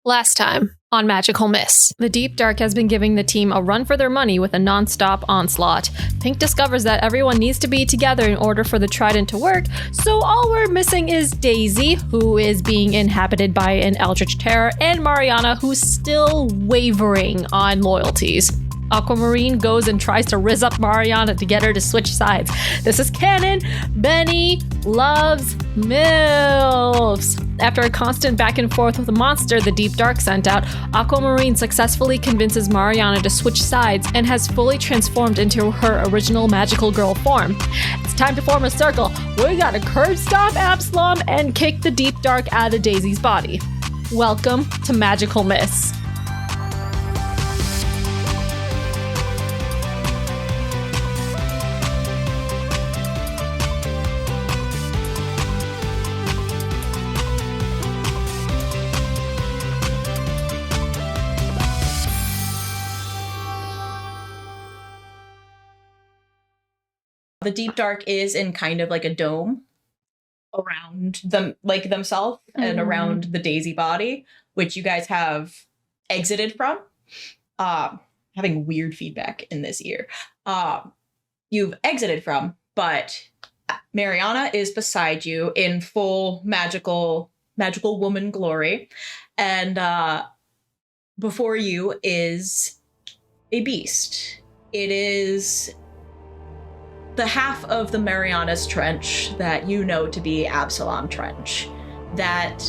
Last time on Magical Miss, the Deep Dark has been giving the team a run for their money with a non-stop onslaught. Pink discovers that everyone needs to be together in order for the trident to work, so all we're missing is Daisy, who is being inhabited by an eldritch terror, and Mariana, who's still wavering on loyalties. Aquamarine goes and tries to rizz up Mariana to get her to switch sides. This is canon. Benny loves MILFs. After a constant back and forth with a monster the Deep Dark sent out, Aquamarine successfully convinces Mariana to switch sides and has fully transformed into her original magical girl form. It's time to form a circle. We gotta curb stomp Absalom and kick the Deep Dark out of Daisy's body. Welcome to Magical Miss. The Deep Dark is in kind of like a dome around them, like themselves, and around the Daisy body, which you guys have exited from. Having weird feedback in this ear. You've exited from, but Mariana is beside you in full magical woman glory, and before you is a beast. It is the half of the Mariana's Trench that you know to be Absalom Trench. That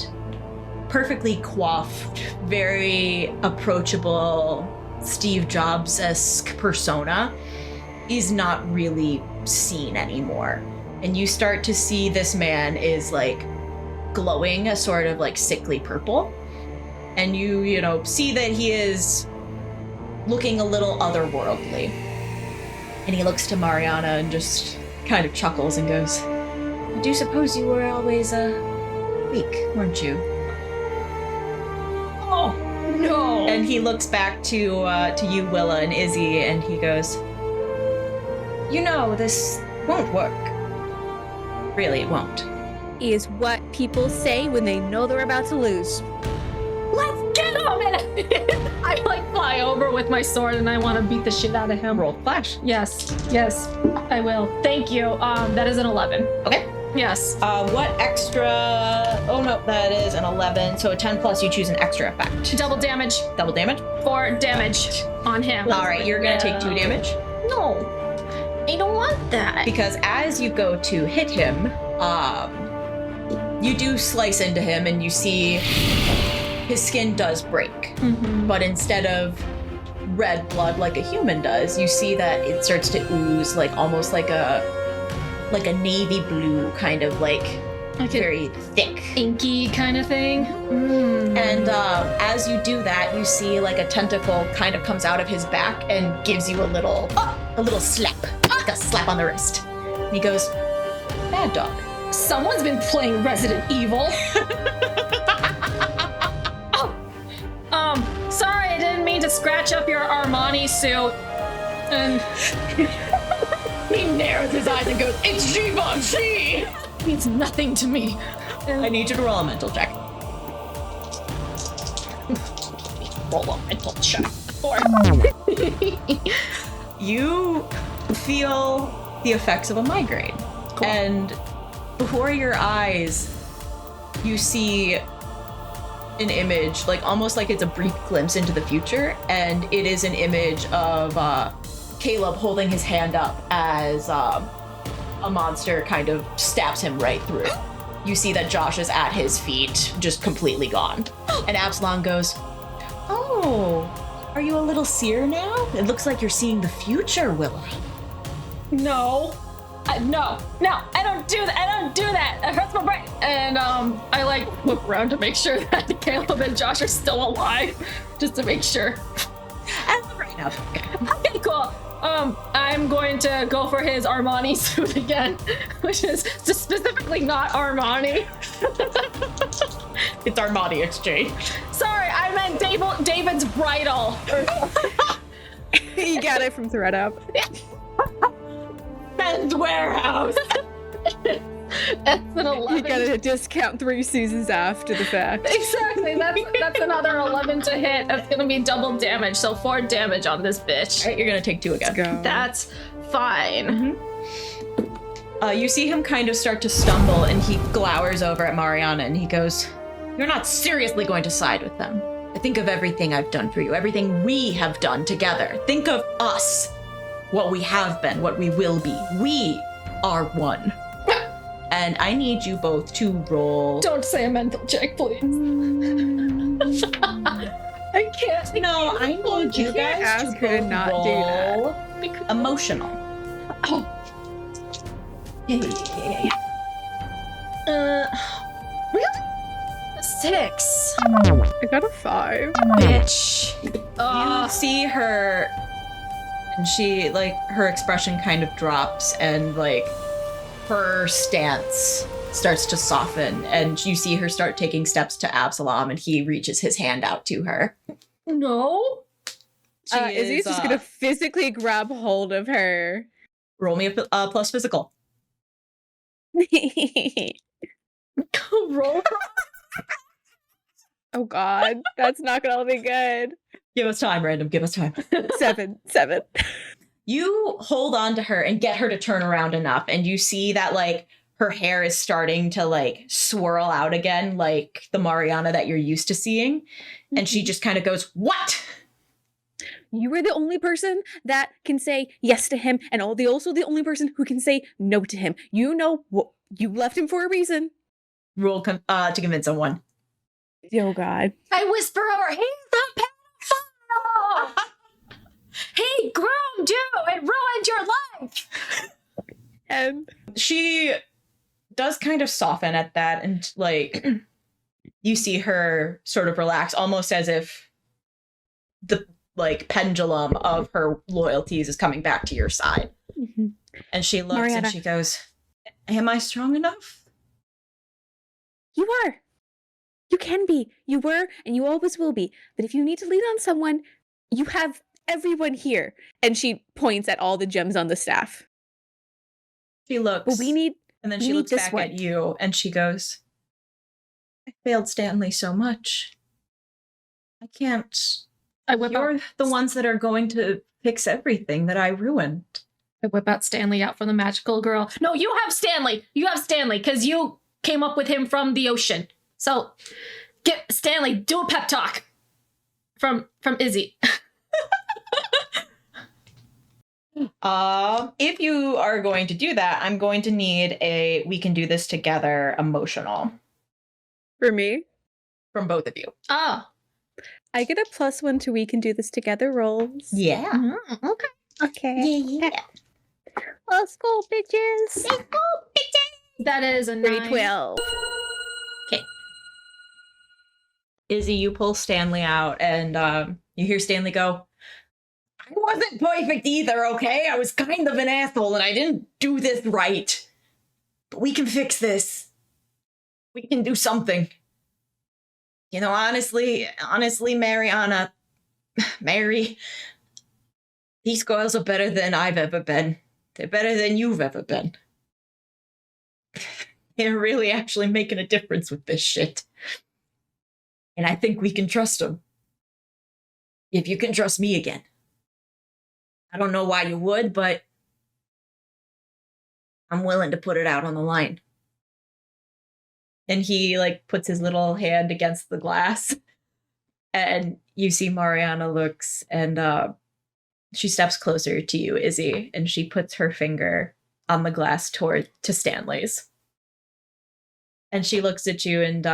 perfectly coiffed, very approachable, Steve Jobs-esque persona is not really seen anymore. And you start to see this man is like glowing a sort of like sickly purple. And you see that he is looking a little otherworldly. And he looks to Mariana and just kind of chuckles and goes, "I do suppose you were always weak, weren't you?" Oh, no. And he looks back to you, Willa and Izzy, and he goes, "This won't work. Really, it won't." Is what people say when they know they're about to lose. Let's get him! I fly over with my sword and I want to beat the shit out of him. Roll flash. Yes, I will. Thank you. That is an 11. Okay. Yes. What extra? Oh no, that is an 11. So a 10 plus, you choose an extra effect. Double damage. Double damage? 4 damage on him. All right, you're gonna take 2 damage. No, I don't want that. Because as you go to hit him, you do slice into him and you see his skin does break. But instead of red blood like a human does, you see that it starts to ooze like almost like a navy blue kind of like very thick, inky kind of thing. And as you do that, you see like a tentacle kind of comes out of his back and gives you a little slap, like a slap on the wrist. And he goes, "Bad dog." Someone's been playing Resident Evil. Sorry, I didn't mean to scratch up your Armani suit. And he narrows his eyes and goes, "It's Givenchy!" It means nothing to me. I need you to roll a mental check. Roll a mental check. 4. You feel the effects of a migraine. Cool. And before your eyes, you see an image, like almost like it's a brief glimpse into the future, and it is an image of Caleb holding his hand up as a monster kind of stabs him right through. You see that Josh is at his feet, just completely gone. And Absalom goes, "Oh, are you a little seer now? It looks like you're seeing the future, Willa." No, I don't do that. It hurts my brain. And I look around to make sure that Caleb and Josh are still alive, just to make sure. Right now. Okay, cool. I'm going to go for his Armani suit again, which is just specifically not Armani. It's Armani exchange. Sorry, I meant David's bridal. You got it from ThreadUp. Men's Warehouse. That's an You 11. get a discount 3 seasons after the fact. Exactly. That's another 11 to hit. That's gonna be double damage. So 4 damage on this bitch. All right, you're gonna take 2 again. Let's go. That's fine. You see him kind of start to stumble, and he glowers over at Mariana, and he goes, "You're not seriously going to side with them. I think of everything I've done for you, everything we have done together. Think of us, what we have been, what we will be. We are one. And I need you both to roll." Don't say a mental check, please. I can't. No, I need you guys ask to her to both not do roll that. emotional. Oh. Yeah. Really? 6. I got a 5. Bitch. You see her, and she, like, her expression kind of drops, and, like, her stance starts to soften, and you see her start taking steps to Absalom, and he reaches his hand out to her. No. Izzy's just gonna physically grab hold of her. Roll me a plus physical. Roll. Oh god, that's not gonna be good. Give us time, random. Give us time. 7. You hold on to her and get her to turn around enough, and you see that, like, her hair is starting to, like, swirl out again, like the Mariana that you're used to seeing. And she just kind of goes, "What?" You are the only person that can say yes to him, and also the only person who can say no to him. You know what? You left him for a reason. Roll to convince someone. Oh god. I whisper over, he's a pedophile! He groomed you and ruined your life! And She does kind of soften at that, and, like, you see her sort of relax, almost as if the, like, pendulum of her loyalties is coming back to your side. And she looks Mariana. and she goes, "Am I strong enough?" you are. You can be. You were, and you always will be. But if you need to lean on someone, you have everyone here. And she points at all the gems on the staff. She looks, But we need and then we she need looks this back one. at you, and she goes, "I failed Stanley so much. I can't. I whip You're the ones that are going to fix everything that I ruined." out Stanley out from the magical girl. No, you have Stanley! You have Stanley, because you came up with him from the ocean. So, get Stanley, do a pep talk from Izzy. If you are going to do that, I'm going to need a "we can do this together" emotional For me, from both of you. Oh. I get a +1 to we can do this together rolls. Yeah. Okay. Okay. Yeah. Let's go, bitches. That is a 9. 12. Izzy, you pull Stanley out, and you hear Stanley go, "I wasn't perfect either, okay? I was kind of an asshole, and I didn't do this right. But we can fix this. We can do something. You know, honestly, Mariana, Mary, these girls are better than I've ever been. They're better than you've ever been. They're really actually making a difference with this shit. And I think we can trust them. If you can trust me again. I don't know why you would, but I'm willing to put it out on the line." And he, like, puts his little hand against the glass. And you see Mariana looks, and she steps closer to you, Izzy, and she puts her finger on the glass to Stanley's. And she looks at you and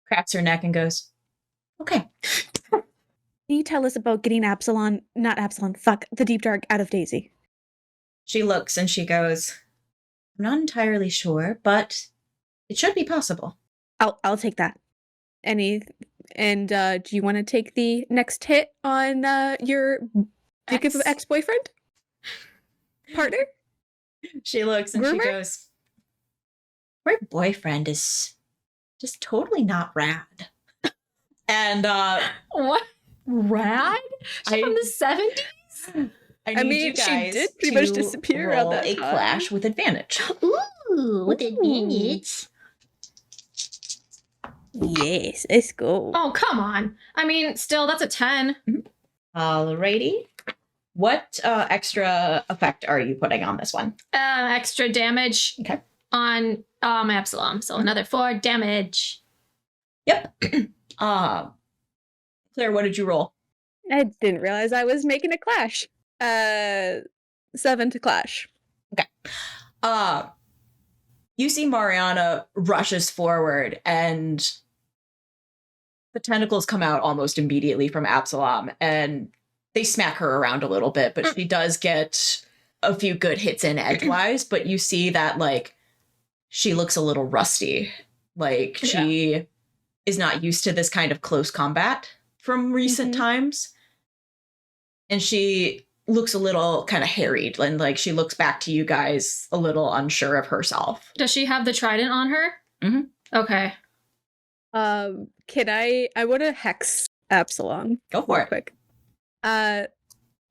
cracks her neck and goes, "Okay." Can you tell us about getting the Deep Dark out of Daisy? She looks and she goes, "I'm not entirely sure, but it should be possible." I'll take that. Do you want to take the next hit on your dick of ex-boyfriend? Partner? She looks and Groomer? she goes, "My boyfriend is just totally not rad." And What? Rad? She's from the 70s? I need mean, you she guys did pretty much to disappear around roll that a time. clash with advantage. Ooh. Ooh, with advantage. Yes, let's go. Oh, come on. I mean, still, that's a 10. Alrighty. What extra effect are you putting on this one? Extra damage Okay. on Absalom. So another 4 damage. Yep. Claire, what did you roll? I didn't realize I was making a clash. 7 to clash. Okay. You see Mariana rushes forward and the tentacles come out almost immediately from Absalom and they smack her around a little bit, but she does get a few good hits in edgewise, but you see that like she looks a little rusty. Like she is not used to this kind of close combat from recent times. And she looks a little kind of harried and like she looks back to you guys a little unsure of herself. Does she have the trident on her? Mhm. Okay. Can I want to hex Absalom. Go for real it. quick.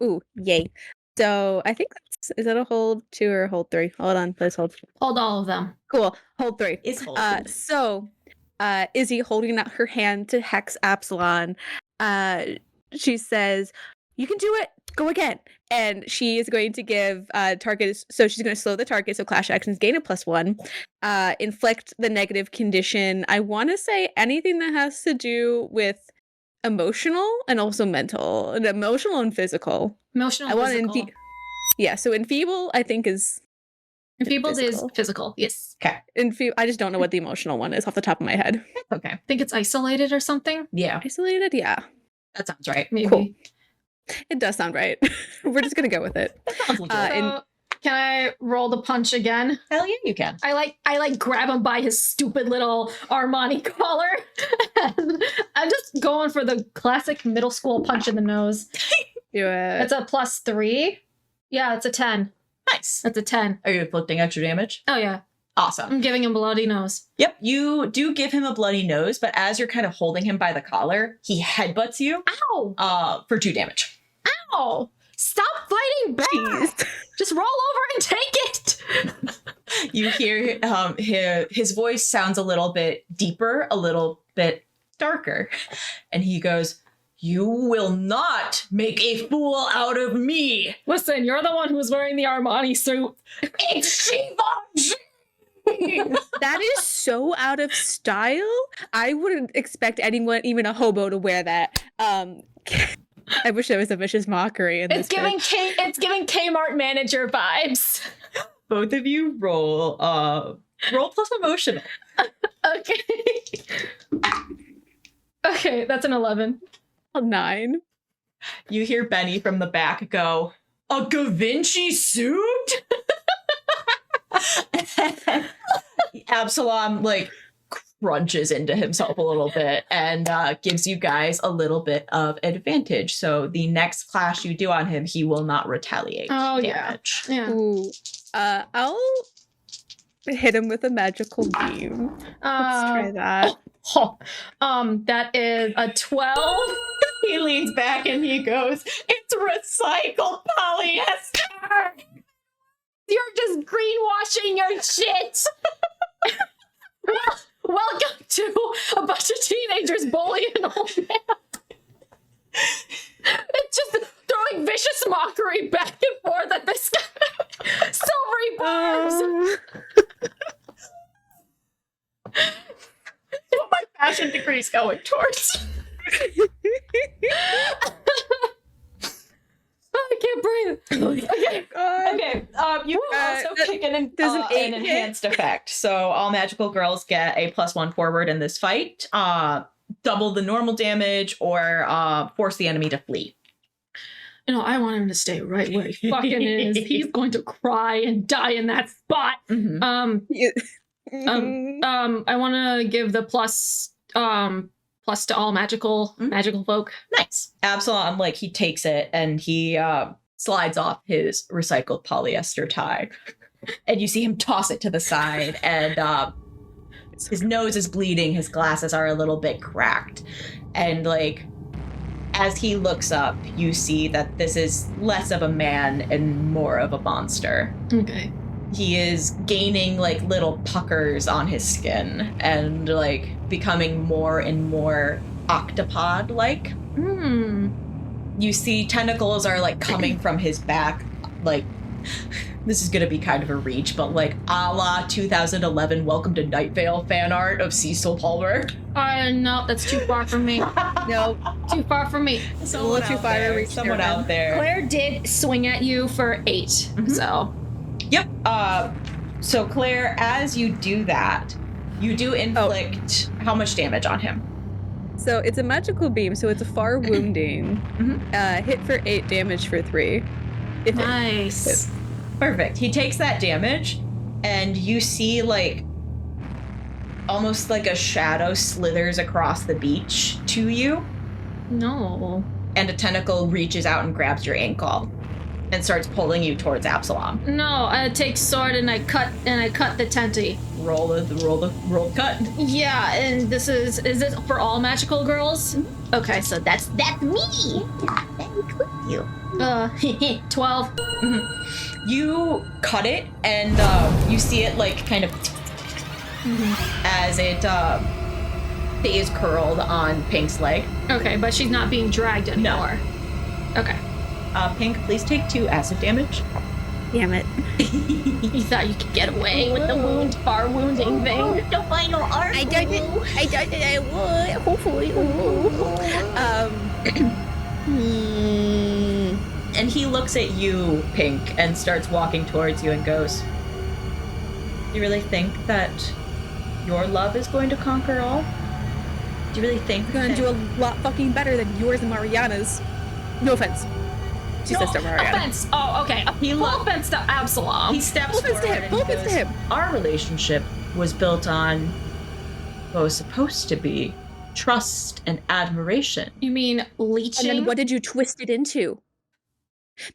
Ooh, yay. So I think is that a hold 2 or a hold 3? Hold on, let's hold. Hold all of them. Cool, hold 3. Is hold. So Izzy holding out her hand to hex Absalom. She says, "You can do it. Go again." And she is going to give target. So she's going to slow the target. So clash actions gain a +1. Inflict the negative condition. I want to say anything that has to do with emotional and also mental, and emotional and physical. Emotional, I want physical. Yeah. So enfeeble, I think is Enfeebled is physical. physical. Yes. Okay. I just don't know what the emotional one is off the top of my head. Okay. I think it's isolated or something. Yeah, Isolated, yeah. that sounds right. Maybe. Cool. It does sound right. We're just gonna go with it. Sounds legit. So, can I roll the punch again? Hell yeah, you can. I like grab him by his stupid little Armani collar. And I'm just going for the classic middle school punch in the nose. Do it. It's a +3. Yeah, it's a 10. Nice. That's a 10. Are you inflicting extra damage? Oh yeah. Awesome. I'm giving him bloody nose. Yep, you do give him a bloody nose, but as you're kind of holding him by the collar, he headbutts you Ow! for 2 damage. Ow! Stop fighting back! Jeez. Just roll over and take it! You hear his voice sounds a little bit deeper, a little bit darker, and he goes, "You will not make a fool out of me." Listen, you're the one who's wearing the Armani suit. It's Shiva. That is so out of style. I wouldn't expect anyone, even a hobo, to wear that. I wish there was a vicious mockery in It's this. giving it's giving Kmart manager vibes. Both of you roll plus emotional. Okay. Okay, that's an 11. 9. You hear Benny from the back go, "A Da Vinci suit?" Absalom like crunches into himself a little bit and gives you guys a little bit of advantage. So the next clash you do on him, he will not retaliate. Oh, damage. Yeah. Ooh. I'll hit him with a magical beam. Let's try that. That is a 12. He leans back and he goes, "It's recycled polyester." You're just greenwashing your shit. Welcome to a bunch of teenagers bullying an old man. It's just throwing vicious mockery back and forth at this guy. Silvery barbs. What my passion degree is going towards. I can't breathe. Okay. Okay, you can also kick in does an 8 an enhanced effect. So all magical girls get a +1 forward in this fight. Double the normal damage or force the enemy to flee. You know, I want him to stay right where he fucking is. He's going to cry and die in that spot. Mm-hmm. I want to give the plus to all magical folk. Nice. Absalom, like, he takes it and he slides off his recycled polyester tie. And you see him toss it to the side and his nose is bleeding. His glasses are a little bit cracked. And, like, as he looks up, you see that this is less of a man and more of a monster. Okay. He is gaining like little puckers on his skin and like becoming more and more octopod-like. You see tentacles are like coming from his back, like this is gonna be kind of a reach, but like a la 2011 Welcome to Night Vale fan art of Cecil Palmer. No, that's too far from me. No, Too far from me. Someone too far to reach. Someone out there. Claire did swing at you for 8, so. Yep. So Claire, as you do that, you do inflict how much damage on him? So it's a magical beam, so it's a far wounding. Hit for 8, damage for 3. Nice. Perfect. He takes that damage, and you see like almost like a shadow slithers across the beach to you, No. and a tentacle reaches out and grabs your ankle and starts pulling you towards Absalom. No, I take sword and I cut the tenty. Roll the cut. Yeah, and is it for all magical girls? Okay, so that's me. Yeah, that includes you. 12. You cut it, and you see it like kind of as it stays curled on Pink's leg. Okay, but she's not being dragged anymore. Okay. Pink, please take 2 acid damage. Damn it. You thought you could get away with the far wounding thing? The final arc. I thought that I would. Hopefully. And he looks at you, Pink, and starts walking towards you and goes, "You really think that your love is going to conquer all? Do you really think You're gonna do a lot fucking better than yours and Mariana's. No offense. She says to Mariana. Offense. Oh, okay. Full offense to Absalom. He steps Full offense forward to him. and Full offense to goes, him. "Our relationship was built on what was supposed to be trust and admiration." You mean leeching? And then what did you twist it into?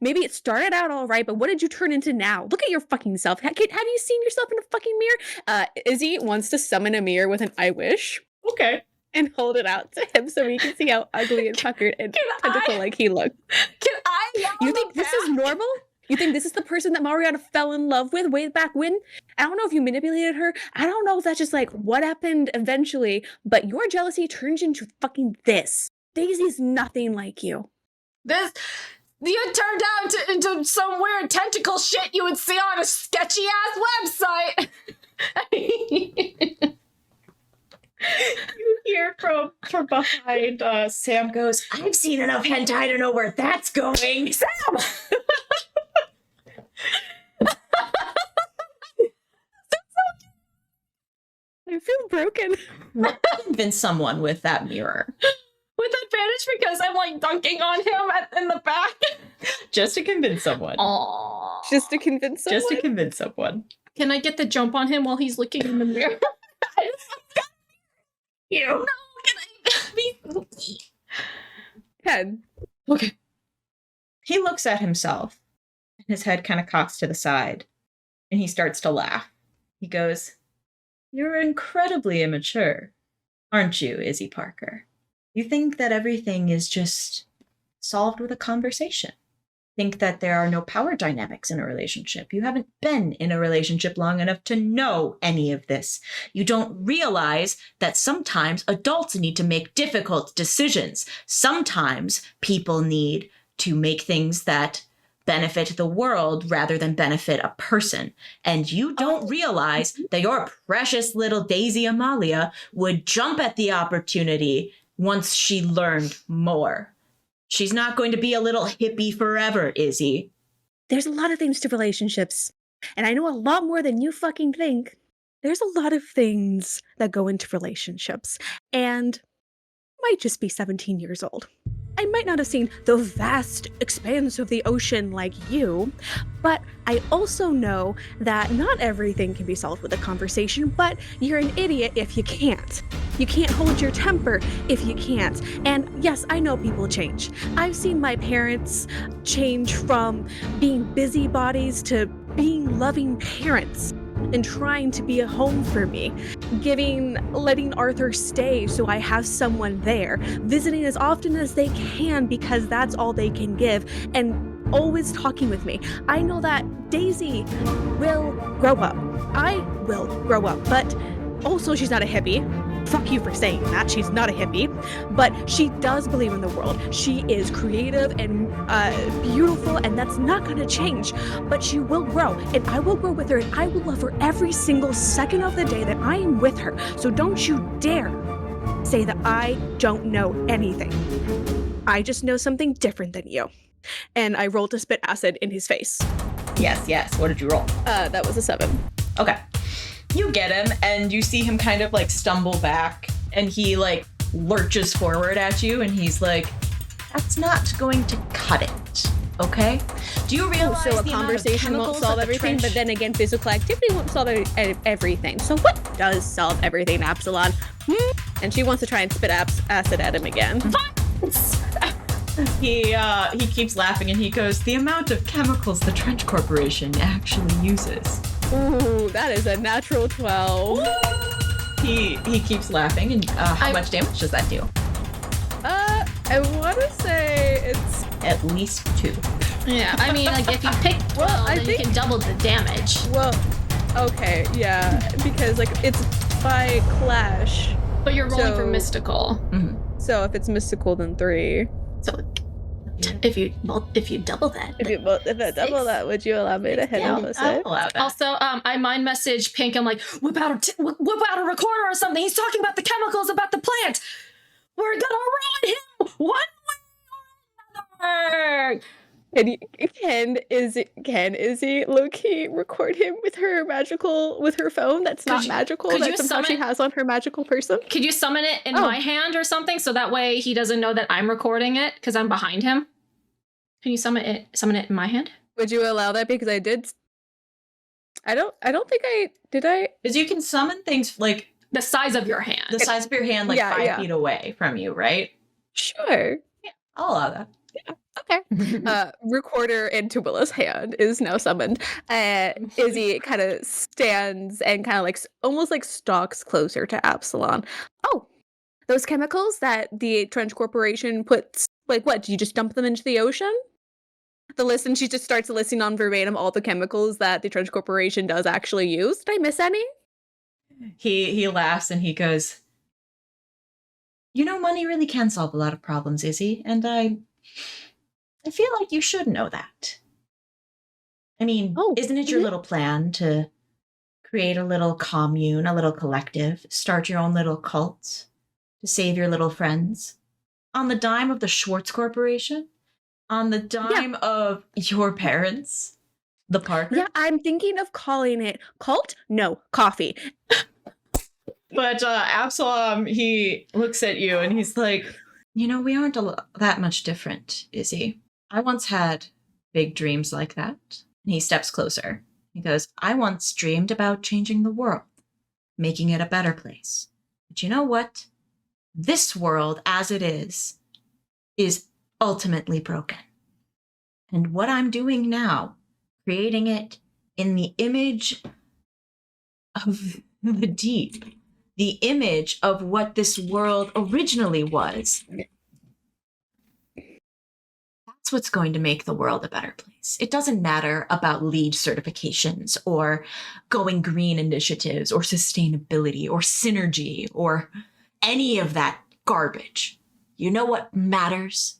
Maybe it started out all right, but what did you turn into now? Look at your fucking self. Have you seen yourself in a fucking mirror? Izzy wants to summon a mirror with an I wish Okay. and hold it out to him so he can see how ugly and puckered and tentacle-like he looks. Can I yell You on think the this is normal? You think this is the person that Mariana fell in love with way back when? I don't know if you manipulated her. I don't know if that's just like what happened eventually, but your jealousy turns into fucking this. Daisy's nothing like you. You turned out into some weird tentacle shit you would see on a sketchy ass website. You hear from behind, Sam goes, "I've seen enough hentai to know where that's going." Sam! I feel broken. Convince someone with that mirror. With advantage because I'm like dunking on him in the back. Just to convince someone. Aww. Just to convince someone. Just to convince someone. Can I get the jump on him while he's looking in the mirror? You. No, can I be... Ken. Okay. He looks at himself, and his head kind of cocks to the side, and he starts to laugh. He goes, "You're incredibly immature, aren't you, Izzy Parker? You think that everything is just solved with a conversation. Think that there are no power dynamics in a relationship. You haven't been in a relationship long enough to know any of this. You don't realize that sometimes adults need to make difficult decisions. Sometimes people need to make things that benefit the world rather than benefit a person. And you don't realize that your precious little Daisy Amalia would jump at the opportunity once she learned more. She's not going to be a little hippie forever, Izzy." There's a lot of things to relationships, and I know a lot more than you fucking think. There's a lot of things that go into relationships, and I might just be 17 years old. I might not have seen the vast expanse of the ocean like you, but I also know that not everything can be solved with a conversation, but you're an idiot if you can't. You can't hold your temper if you can't. And yes, I know people change. I've seen my parents change from being busybodies to being loving parents and trying to be a home for me, letting Arthur stay so I have someone there, visiting as often as they can because that's all they can give, and always talking with me. I know that Daisy will grow up. I will grow up, but also she's not a hippie. Fuck you for saying that. She's not a hippie, but she does believe in the world. She is creative and beautiful, and that's not going to change. But she will grow, and I will grow with her, and I will love her every single second of the day that I am with her. So don't you dare say that I don't know anything. I just know something different than you. And I rolled to spit acid in his face. Yes. What did you roll? That was a 7. Okay. You get him, and you see him kind of like stumble back, and he like lurches forward at you, and he's like, "That's not going to cut it, okay?" Do you realize so a the conversation amount of won't chemicals solve that the everything, trench- but then again, physical activity won't solve everything. So what does solve everything, Absalon? And she wants to try and spit acid at him again. He keeps laughing, and he goes, "The amount of chemicals the Trench Corporation actually uses." Ooh, that is a natural 12. He keeps laughing, and how much damage does that do? I want to say it's... At least 2. Yeah, I mean, like, if you pick 12, then you can double the damage. Well, okay, yeah, because, like, it's by clash. But you're rolling for So- mystical. Mm-hmm. So if it's mystical, then 3. So if you double that, If I double that, would you allow me to hit Yeah, opposite? I'll allow that. Also, I mind message Pink. I'm like, whip out a recorder or something. He's talking about the chemicals about the plant. We're gonna ruin him one way or another. Can Izzy low-key record him with her phone that's not magical, could that you somehow she summon- has on her magical person? Could you summon it in my hand or something so that way he doesn't know that I'm recording it because I'm behind him? Can you summon it in my hand? Would you allow that? Because I did. I don't think I did. Because you can summon things like The size of your hand. the size of your hand, like Yeah, 5 yeah. feet away from you, right? Sure. I'll allow that. Okay. Recorder into Willa's hand is now summoned. Izzy kind of stands and kind of like almost like stalks closer to Absalon. Oh, those chemicals that the Trench Corporation puts, like what? Do you just dump them into the ocean? She just starts listing on verbatim all the chemicals that the Trench Corporation does actually use. Did I miss any? He laughs and he goes, "You know, money really can solve a lot of problems, Izzy, and I feel like you should know that. I mean, isn't it your little plan to create a little commune, a little collective, start your own little cult to save your little friends? On the dime of the Schwartz Corporation? On the dime of your parents? The Parker?" Yeah, I'm thinking of calling it cult? No, coffee. But Absalom, he looks at you and he's like, "You know, we aren't that much different, Izzy. I once had big dreams like that." And he steps closer. He goes, "I once dreamed about changing the world, making it a better place. But you know what? This world, as it is ultimately broken. And what I'm doing now, creating it in the image of the deep, the image of what this world originally was, that's what's going to make the world a better place. It doesn't matter about LEED certifications or going green initiatives or sustainability or synergy or any of that garbage. You know what matters?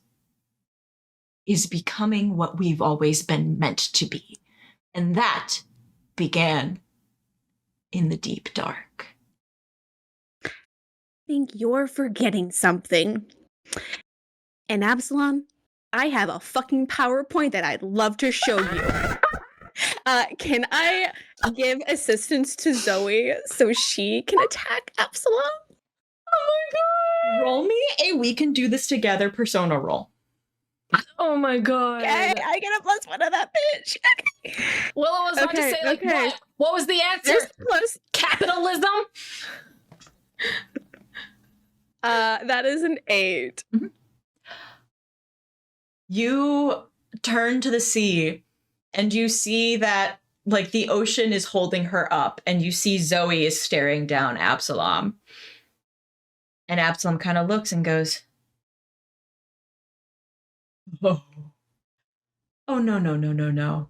Is becoming what we've always been meant to be. And that began in the deep dark." I think you're forgetting something. And Absalom, I have a fucking PowerPoint that I'd love to show you. Can I give assistance to Zoe so she can attack Absalom? Roll me a "we can do this together" persona roll. Oh my god. Okay, I get a +1 of that bitch. Okay. Willow was about to Okay, say, like, okay. what was the answer? There's plus. Capitalism? That is an 8. You turn to the sea and you see that like the ocean is holding her up, and you see Zoe is staring down Absalom. And Absalom kind of looks and goes, "Oh, no.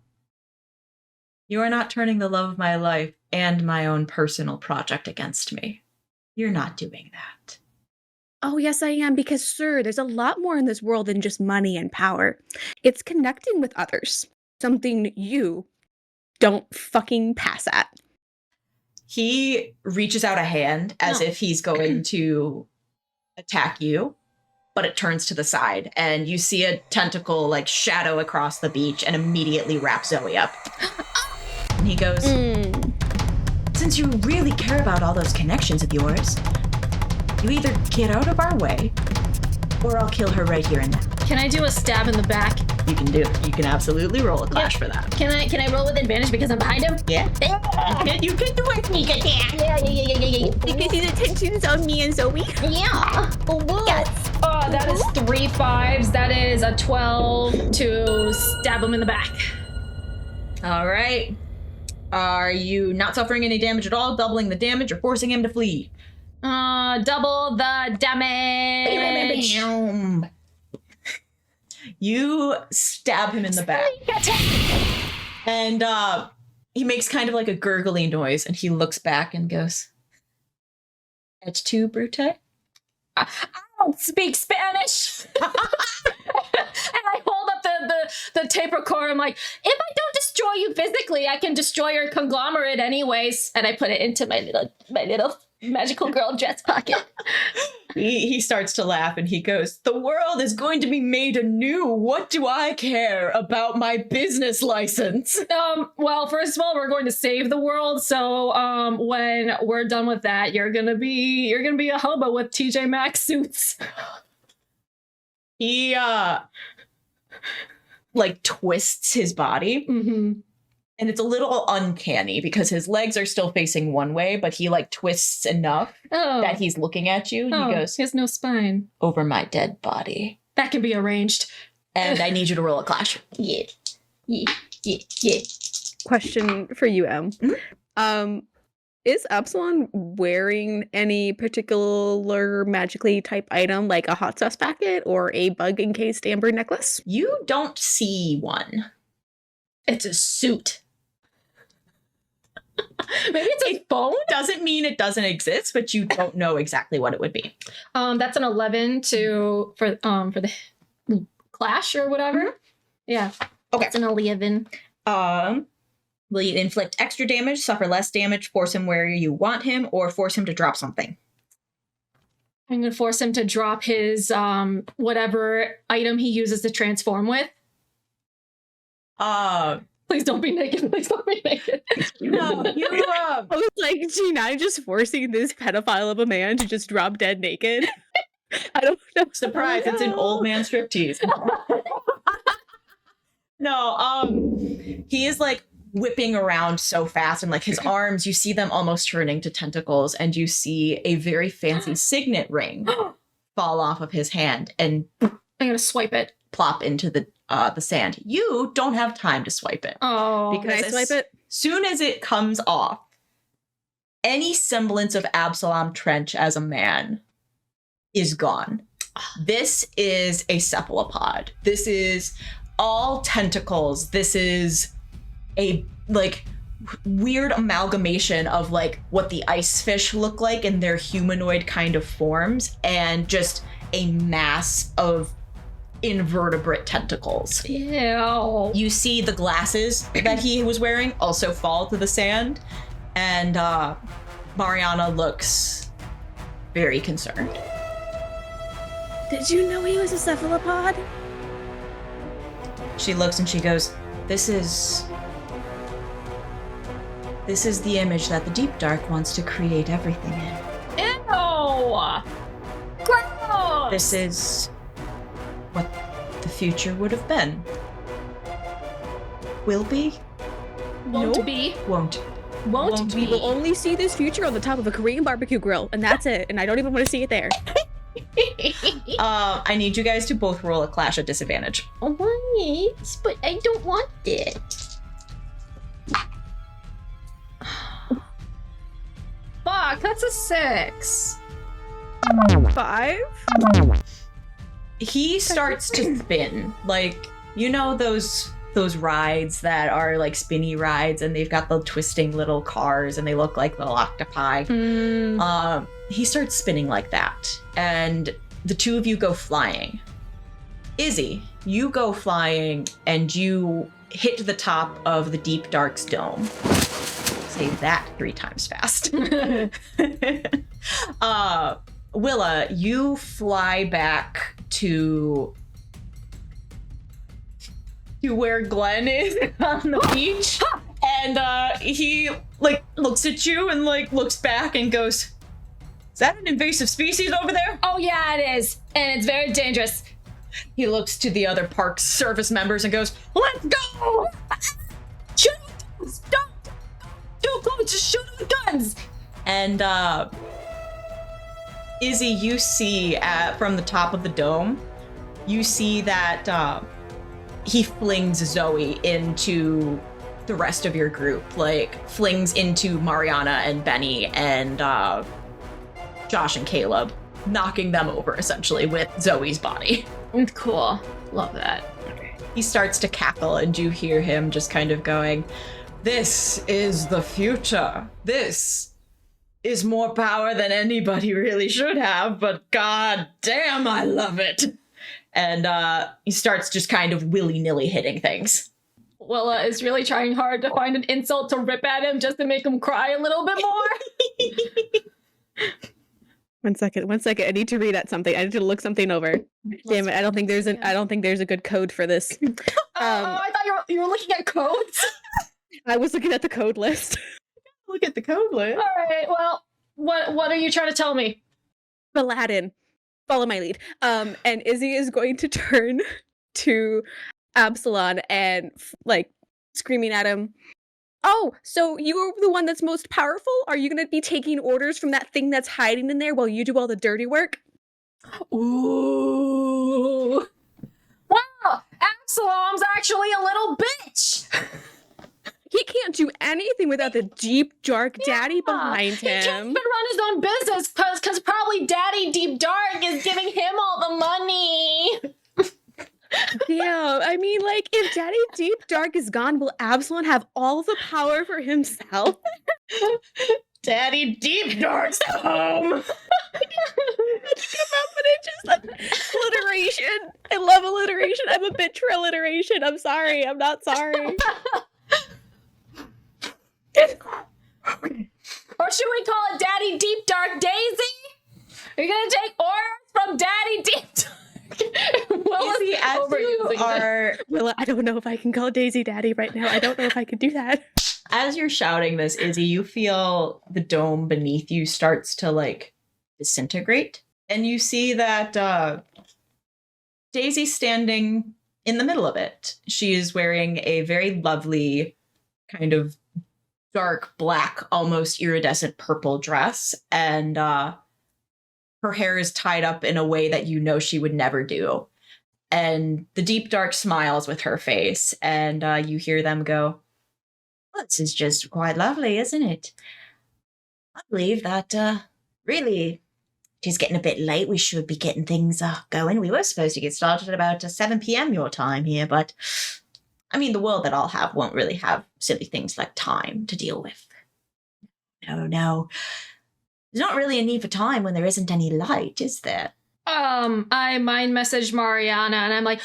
You are not turning the love of my life and my own personal project against me. You're not doing that. Oh, yes, I am, because, sir, there's a lot more in this world than just money and power. It's connecting with others. Something you don't fucking pass at. He reaches out a hand as if he's going to attack you, but it turns to the side, and you see a tentacle, like, shadow across the beach and immediately wrap Zoe up. And he goes, since you really care about all those connections of yours, you either get out of our way, or I'll kill her right here and now. Can I do a stab in the back? You can absolutely roll a clash for that. Can I roll with advantage because I'm behind him? Yeah. You can do a sneak attack. Yeah. Because his attention's on me and Zoe. Yeah. Yes. Oh, that is 3 5s. That is a 12 to stab him in the back. All right. Are you not suffering any damage at all, doubling the damage, or forcing him to flee? Double the damage. You stab him in the back. And he makes kind of like a gurgly noise, and he looks back and goes, Et tu, Brute? I don't speak Spanish. And I hold up the tape recorder. I'm like, if I don't destroy you physically, I can destroy your conglomerate anyways. And I put it into my little magical girl dress pocket. He starts to laugh, and he goes, the world is going to be made anew. What do I care about my business license? Well, first of all, we're going to save the world. So when we're done with that, you're gonna be a hobo with TJ Maxx suits. He like twists his body. Mm-hmm. And it's a little uncanny because his legs are still facing one way, but he like twists enough that he's looking at you. And he goes, he has no spine. Over my dead body. That can be arranged. And I need you to roll a clash. Yeah. Question for you, Em. Is Epsilon wearing any particular magically type item, like a hot sauce packet or a bug-encased amber necklace? You don't see one. It's a suit. Maybe it's a phone? Doesn't mean it doesn't exist, but you don't know exactly what it would be. That's an 11 for the clash or whatever. Mm-hmm. Yeah. Okay. It's an 11. Will you inflict extra damage, suffer less damage, force him where you want him, or force him to drop something? I'm going to force him to drop his whatever item he uses to transform with. Please don't be naked. Please don't be naked. No, you I was like, Gina, I'm just forcing this pedophile of a man to just drop dead naked. I don't know. Surprise, it's an old man striptease. No, he is like whipping around so fast, and like his arms, you see them almost turning to tentacles, and you see a very fancy signet ring fall off of his hand and I'm going to swipe it. plop into the sand. You don't have time to swipe it. Oh, because Can I swipe it? Soon as it comes off, any semblance of Absalom Trench as a man is gone. This is a cephalopod. This is all tentacles. This is a like weird amalgamation of like what the ice fish look like in their humanoid kind of forms, and just a mass of invertebrate tentacles. Ew. You see the glasses that he was wearing also fall to the sand, and Mariana looks very concerned. Did you know he was a cephalopod? She looks and she goes, This is the image that the Deep Dark wants to create everything in. Ew. Gross. This is what the future would have been. Will be? Won't Nope. be. Won't. Won't We be. will only see this future on the top of a Korean barbecue grill, and that's it. And I don't even want to see it there. I need you guys to both roll a clash at disadvantage. Wait, but I don't want it. Fuck, that's a 6. 5? He starts to spin. Like, you know those those rides that are like spinny rides, and they've got the twisting little cars and they look like little octopi. He starts spinning like that, and the two of you go flying. Izzy, you go flying and you hit the top of the Deep Dark's dome. Say that 3 times fast. Willa, you fly back to where Glenn is on the beach, and he like looks at you and like looks back and goes, "Is that an invasive species over there?" Oh yeah, it is, and it's very dangerous. He looks to the other park service members and goes, "Let's go! Shoot guns! Don't go! Just shoot with guns!" And Izzy, you see from the top of the dome, you see that he flings Zoe into the rest of your group, like flings into Mariana and Benny and Josh and Caleb, knocking them over essentially with Zoe's body. Cool. Love that. He starts to cackle, and you hear him just kind of going, "This is the future. This is more power than anybody really should have, but god damn, I love it." And he starts just kind of willy-nilly hitting things. Willa is really trying hard to find an insult to rip at him just to make him cry a little bit more. 1 second. I need to read at something. I need to look something over. Damn it! I don't think there's a good code for this. I thought you were looking at codes. I was looking at the code list. Look at the code list. All right. Well, what are you trying to tell me? Aladdin, follow my lead. And Izzy is going to turn to Absalon and like screaming at him. "Oh, so you're the one that's most powerful? Are you going to be taking orders from that thing that's hiding in there while you do all the dirty work?" Ooh. Wow, Absalom's actually a little bitch. He can't do anything without the deep, dark daddy behind He can't him. even run his own business because probably Daddy Deep Dark is giving him all the money. Yeah, I mean, like, if Daddy Deep Dark is gone, will Absalon have all the power for himself? Daddy Deep Dark's home. Alliteration. I love alliteration. I'm a bitch for alliteration. I'm sorry. I'm not sorry. Or should we call it Daddy Deep Dark Daisy? Are you gonna take orders from Daddy Deep Dark? Izzy, as you are, Willa, I don't know if I can call Daisy Daddy right now. I don't know if I could do that. as you're shouting this, Izzy, you feel the dome beneath you starts to like disintegrate, and you see that Daisy's standing in the middle of it. She is wearing a very lovely kind of dark black, almost iridescent purple dress, and her hair is tied up in a way that you know she would never do. And the Deep Dark smiles with her face, and you hear them go, "Well, this is just quite lovely, isn't it? I believe that, really, it is getting a bit late. We should be getting things going. We were supposed to get started at about 7 p.m. your time here, but, I mean, the world that I'll have won't really have silly things like time to deal with. No. There's not really a need for time when there isn't any light, is there?" I mind messaged Mariana and I'm like,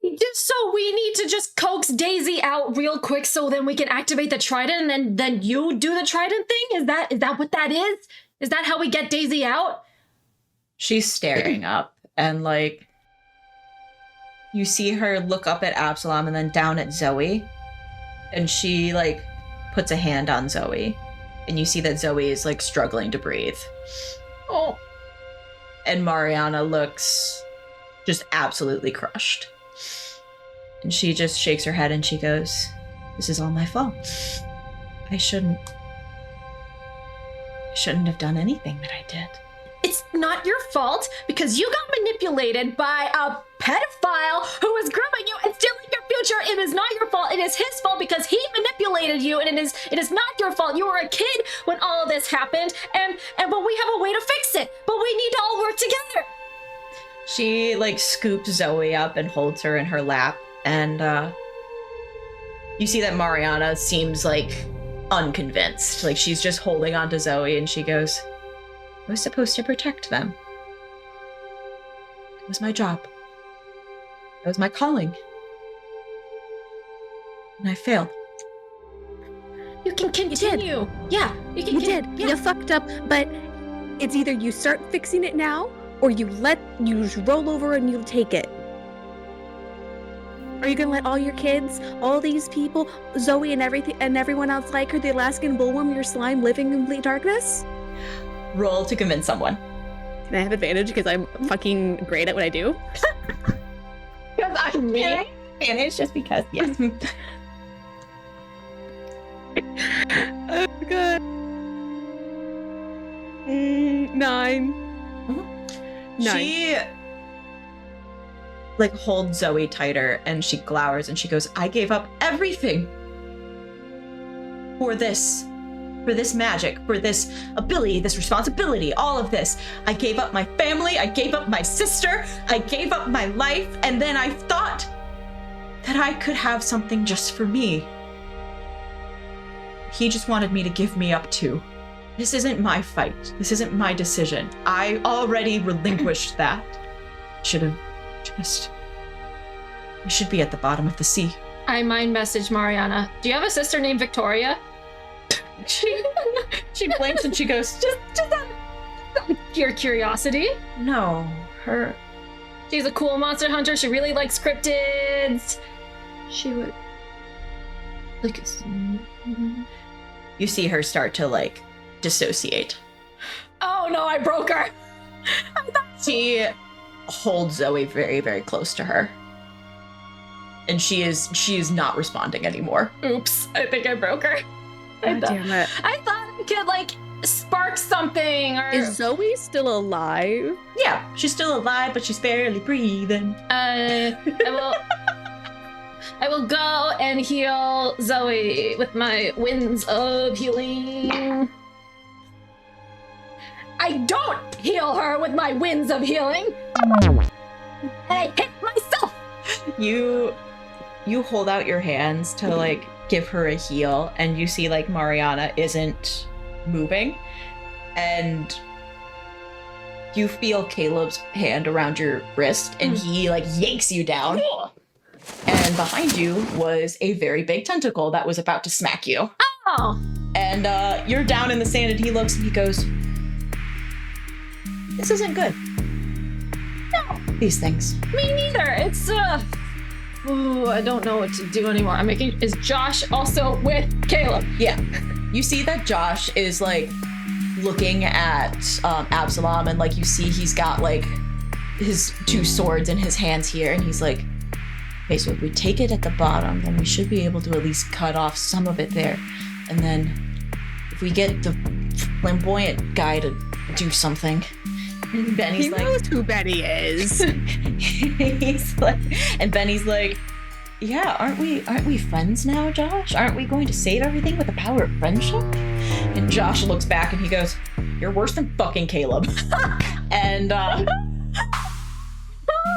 just so we need to just coax Daisy out real quick so then we can activate the trident and then you do the trident thing? Is that what that is? Is that how we get Daisy out? She's staring up, and like you see her look up at Absalom and then down at Zoe, and she like puts a hand on Zoe, and you see that Zoe is like struggling to breathe. Oh. And Mariana looks just absolutely crushed. And she just shakes her head and she goes, "This is all my fault. I shouldn't have done anything that I did." It's not your fault because you got manipulated by a pedophile who was grooming you and stealing your future. It is not your fault. It is his fault because he manipulated you, and it is not your fault. You were a kid when all of this happened, but we have a way to fix it. But we need to all work together. She like scoops Zoe up and holds her in her lap, and You see that Mariana seems like unconvinced. Like she's just holding on to Zoe and she goes, I was supposed to protect them. It was my job. It was my calling. And I failed. You can continue. Yeah, you can. You did. Yeah. You fucked up, but it's either you start fixing it now, or you just roll over and you'll take it. Are you gonna let all your kids, all these people, Zoe and everyone else like her, the Alaskan bullworm, your slime, live in complete darkness? Roll to convince someone. Can I have advantage because I'm fucking great at what I do? Because I'm me. Advantage just because, yes. Oh god. 9. Mm-hmm. 9. She like holds Zoe tighter and she glowers and she goes, I gave up everything for this magic, for this ability, this responsibility, all of this. I gave up my family, I gave up my sister, I gave up my life, and then I thought that I could have something just for me. He just wanted me to give me up too. This isn't my fight. This isn't my decision. I already relinquished that. I should be at the bottom of the sea. I mind message Mariana. Do you have a sister named Victoria? She blinks and she goes, just out of pure curiosity. No, her. She's a cool monster hunter. She really likes cryptids. She would like. You see her start to like dissociate. Oh no, I broke her. She holds Zoe very, very close to her. And she is not responding anymore. Oops, I think I broke her. God damn it. I thought I could like spark something or Is Zoe still alive? Yeah, she's still alive, but she's barely breathing. I will go and heal Zoe with my winds of healing. I don't heal her with my winds of healing. And I hit myself. You hold out your hands to like give her a heal, and you see like Mariana isn't moving, and you feel Caleb's hand around your wrist, and he like yanks you down. And behind you was a very big tentacle that was about to smack you. Oh. And you're down in the sand, and he looks and he goes, this isn't good. No, these things. Me neither. It's ooh, I don't know what to do anymore. Is Josh also with Caleb? Yeah. You see that Josh is like looking at Absalom, and like you see he's got like his 2 swords in his hands here, and he's like, okay, so if we take it at the bottom, then we should be able to at least cut off some of it there. And then if we get the flamboyant guy to do something. And Benny's He like, knows who Benny is. he's like, and Benny's like, yeah, aren't we friends now, Josh? Aren't we going to save everything with the power of friendship? And Josh looks back and he goes, you're worse than fucking Caleb. And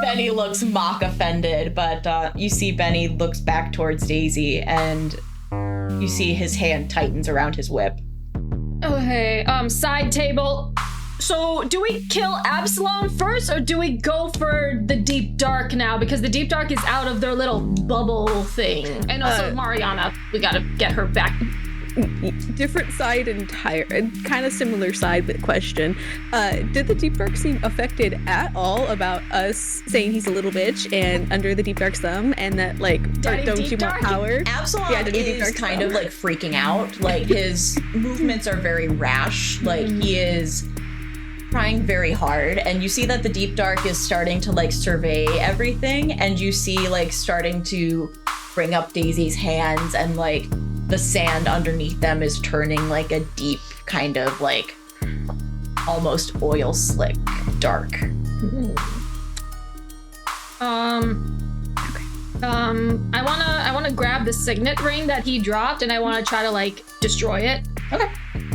Benny looks mock offended, but you see Benny looks back towards Daisy, and you see his hand tightens around his whip. Okay, side table. So do we kill Absalom first, or do we go for the Deep Dark now? Because the Deep Dark is out of their little bubble thing. And also Mariana, we gotta get her back. Different side kind of similar side, but question. Did the Deep Dark seem affected at all about us saying he's a little bitch and under the Deep Dark's thumb, and that like, don't you want power? Absalom Deep is Dark's kind thumb. of like freaking out. Like his movements are very rash. Like he is trying very hard, and you see that the Deep Dark is starting to like survey everything, and you see like starting to bring up Daisy's hands, and like the sand underneath them is turning like a deep kind of like almost oil slick dark. I wanna grab the signet ring that he dropped, and I wanna try to like destroy it. Okay.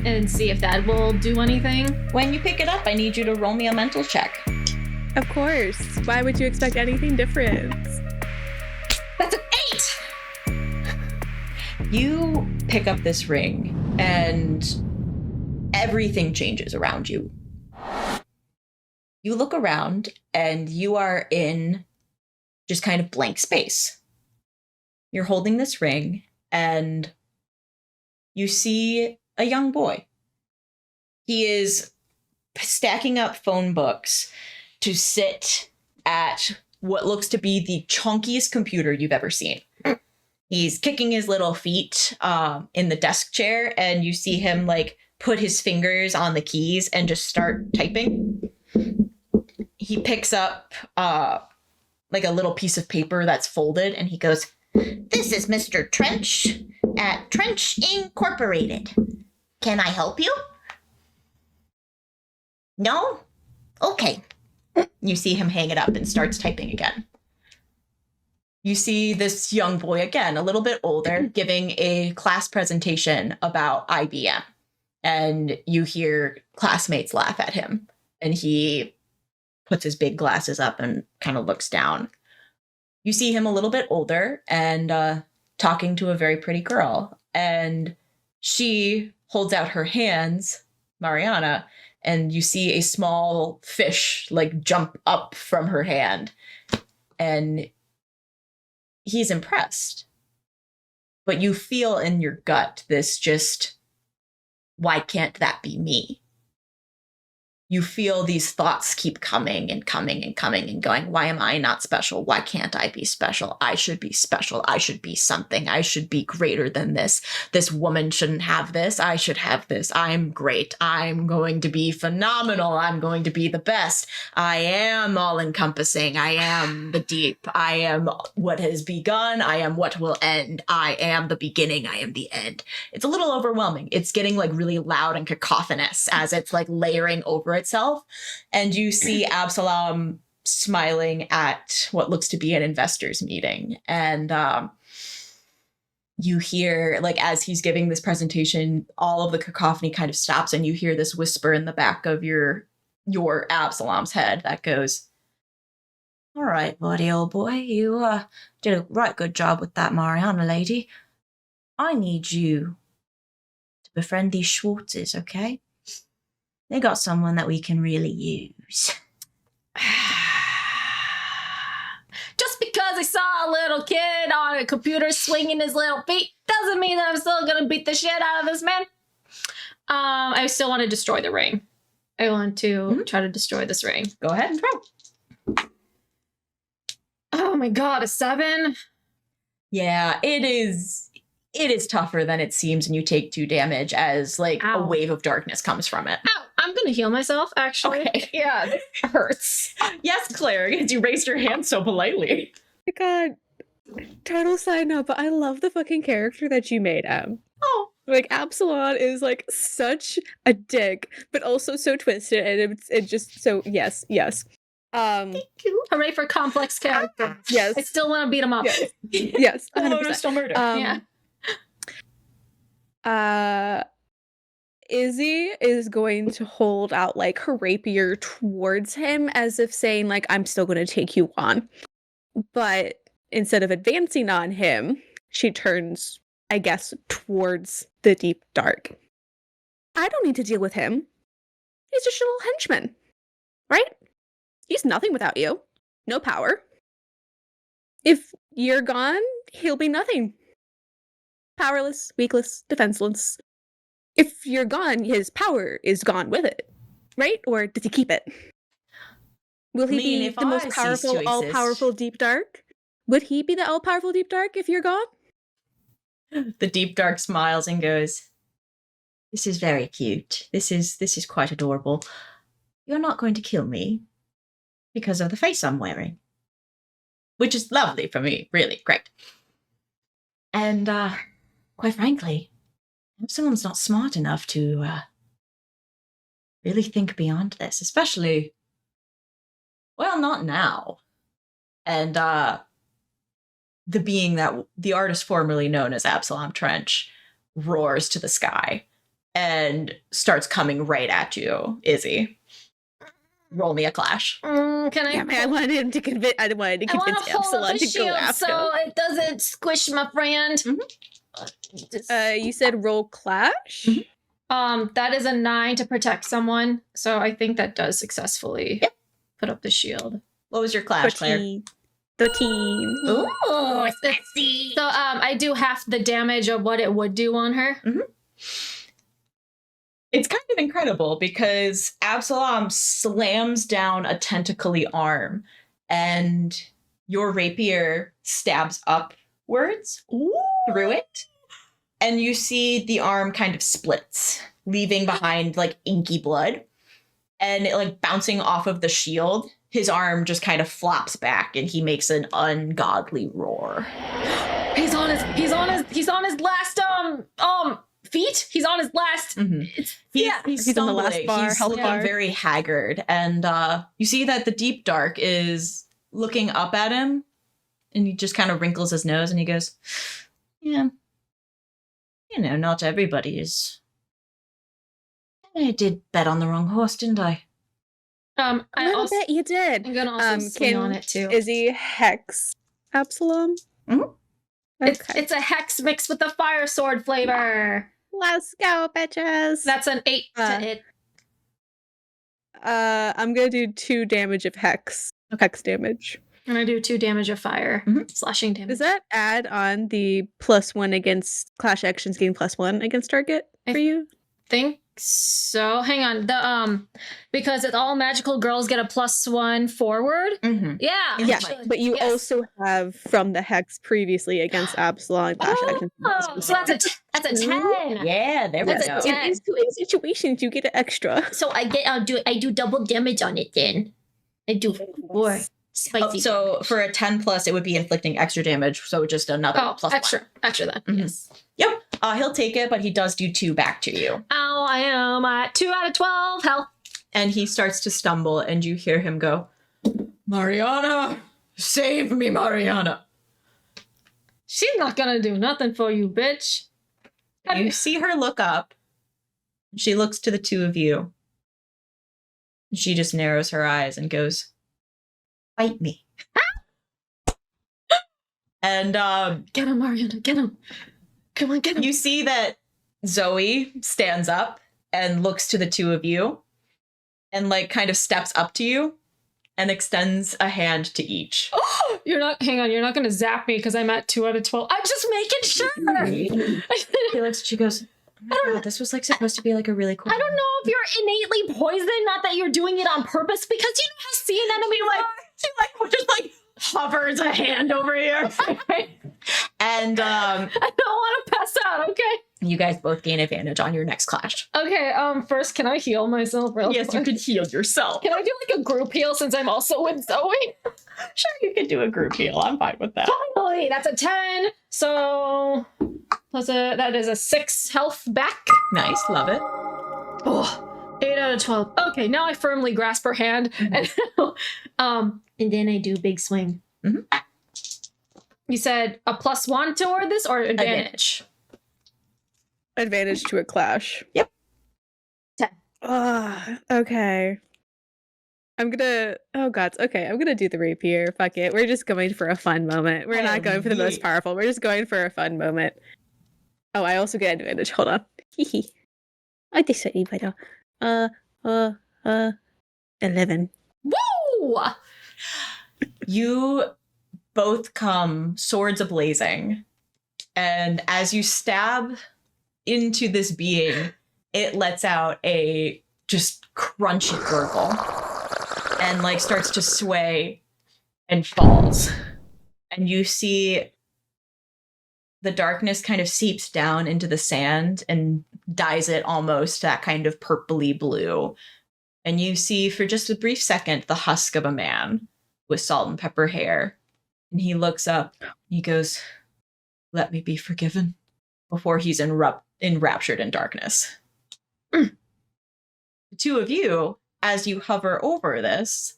And see if that will do anything. When you pick it up, I need you to roll me a mental check. Of course. Why would you expect anything different? That's an 8! You pick up this ring, and everything changes around you. You look around, and you are in just kind of blank space. You're holding this ring, and you see a young boy. He is stacking up phone books to sit at what looks to be the chunkiest computer you've ever seen. He's kicking his little feet in the desk chair, and you see him like put his fingers on the keys and just start typing. He picks up like a little piece of paper that's folded, and he goes, "This is Mr. Trench at Trench Incorporated. Can I help you? No? Okay." You see him hang it up and starts typing again. You see this young boy again, a little bit older, giving a class presentation about IBM. And you hear classmates laugh at him. And he puts his big glasses up and kind of looks down. You see him a little bit older and talking to a very pretty girl. And she holds out her hands, Mariana, and you see a small fish like jump up from her hand. And he's impressed. But you feel in your gut this just, why can't that be me? You feel these thoughts keep coming and coming and coming and going, why am I not special? Why can't I be special? I should be special. I should be something. I should be greater than this. This woman shouldn't have this. I should have this. I'm great. I'm going to be phenomenal. I'm going to be the best. I am all encompassing. I am the deep. I am what has begun. I am what will end. I am the beginning. I am the end. It's a little overwhelming. It's getting like really loud and cacophonous as it's like layering over itself. And you see Absalom smiling at what looks to be an investors meeting. And you hear, like, as he's giving this presentation, all of the cacophony kind of stops, and you hear this whisper in the back of your Absalom's head that goes, "All right, buddy, old boy, you did a right good job with that Mariana lady. I need you to befriend these Schwartzes, okay? They got someone that we can really use." Just because I saw a little kid on a computer swinging his little feet doesn't mean that I'm still gonna beat the shit out of this man. I still want to destroy the ring. I want to try to destroy this ring. Go ahead and throw. Oh my god, a 7? Yeah, it is tougher than it seems, and you take 2 damage as like Ow. a wave of darkness comes from it. Ow, I'm gonna heal myself, actually. Okay. Yeah, this hurts. Yes, Claire, because you raised your hand so politely. Oh my god. Total side note, but I love the fucking character that you made, Oh. Like, Absalom is, like, such a dick, but also so twisted, and it's just so, yes. Thank you. Hooray for complex character. Yes. I still want to beat him up. Yes, Oh, 100%. no, still murder. Izzy is going to hold out, like, her rapier towards him as if saying, like, I'm still going to take you on. But instead of advancing on him, she turns, I guess, towards the deep dark. I don't need to deal with him. He's just a little henchman, right? He's nothing without you. No power. If you're gone, he'll be nothing. Powerless, weakless, defenseless. If you're gone, his power is gone with it, right? Or does he keep it? Will he be if the most I cease powerful, to exist- all-powerful deep dark? Would he be the all-powerful deep dark if you're gone? The deep dark smiles and goes, "This is very cute. This is quite adorable. You're not going to kill me because of the face I'm wearing, which is lovely for me, really great. And quite frankly, Absalom's not smart enough to really think beyond this, especially, well, not now." And the being that the artist formerly known as Absalom Trench roars to the sky and starts coming right at you, Izzy. Roll me a clash. Can I? Yeah, man, I wanted him to convince. I wanted to I want convince to hold up Absalom a to go shield after so him. it doesn't squish my friend. You said roll clash? That is a 9 to protect someone, so I think that does successfully put up the shield. What was your clash, Claire? 13. Ooh, sexy. So I do half the damage of what it would do on her. Mm-hmm. It's kind of incredible because Absalom slams down a tentacly arm and your rapier stabs upwards through it. And you see the arm kind of splits, leaving behind like inky blood. And it like bouncing off of the shield, his arm just kind of flops back and he makes an ungodly roar. He's on his last feet. He's on his last. Mm-hmm. He's on the last bar, He's health looking bar. very haggard, and you see that the deep dark is looking up at him, and he just kind of wrinkles his nose, and he goes, "Yeah, not everybody is. I did bet on the wrong horse, didn't I?" I bet you did. I'm gonna also swing on it too. Izzy hex Absalom? Mhm. Okay. It's a hex mixed with the fire sword flavor. Let's go, bitches. That's an 8 to hit. I'm gonna do 2 damage of hex. Hex damage. I'm gonna do 2 damage of fire. Slashing damage. Does that add on the +1 against clash actions gain +1 against target for you? Think so. Hang on. The because it's all magical girls get a +1 forward. Mm-hmm. Yeah. Yeah, actually, but you yes. also have from the hex previously against Absalom clash actions. So that's a 10. Yeah, there we That's a go. 10. In situations, you get an extra. So I do double damage on it then. I do 4 spicy. So for a 10 plus, it would be inflicting extra damage. So just another plus extra 1. then. Mhm. Yes. Yep. He'll take it, but he does do 2 back to you. Oh, I am at 2 out of 12 health. And he starts to stumble, and you hear him go, "Mariana, save me, Mariana." She's not gonna do nothing for you, bitch. You see her look up. She looks to the two of you. She just narrows her eyes and goes, "Fight me." And Get him, Mariana. Get him. Come on, get him. you see that Zoe stands up and looks to the two of you and like kind of steps up to you and extends a hand to each. You're not gonna zap me because I'm at 2 out of 12. I'm just making sure. She goes, "Oh my God, this was like supposed to be like a really cool." I don't know if you're innately poisoned, not that you're doing it on purpose, because you know how see an enemy She just hovers a hand over here. And I don't want to pass out, okay? you guys both gain advantage on your next clash. Okay, first can I heal myself real Yes, you quick? could heal yourself. Can I do like a group heal since I'm also with Zoe? Sure, you could do a group heal. I'm fine with that. Finally, that's a 10. So that is a 6 health back. Nice, love it. Oh, 8 out of 12. Okay, now I firmly grasp her hand. And then I do big swing. You said a +1 toward this or advantage? Advantage to a clash. Yep. 10. Okay. I'm gonna do the rapier. Fuck it. We're just going for a fun moment. We're not going for the most powerful. We're just going for a fun moment. Oh, I also get advantage. Hold on. I decided better. 11. Woo! You both come swords ablazing. And as you stab into this being, it lets out a just crunchy gurgle and like starts to sway and falls. And you see the darkness kind of seeps down into the sand and dyes it almost that kind of purpley blue. And you see for just a brief second the husk of a man with salt and pepper hair. And he looks up and he goes, "Let me be forgiven," before he's enraptured in darkness. The two of you, as you hover over this,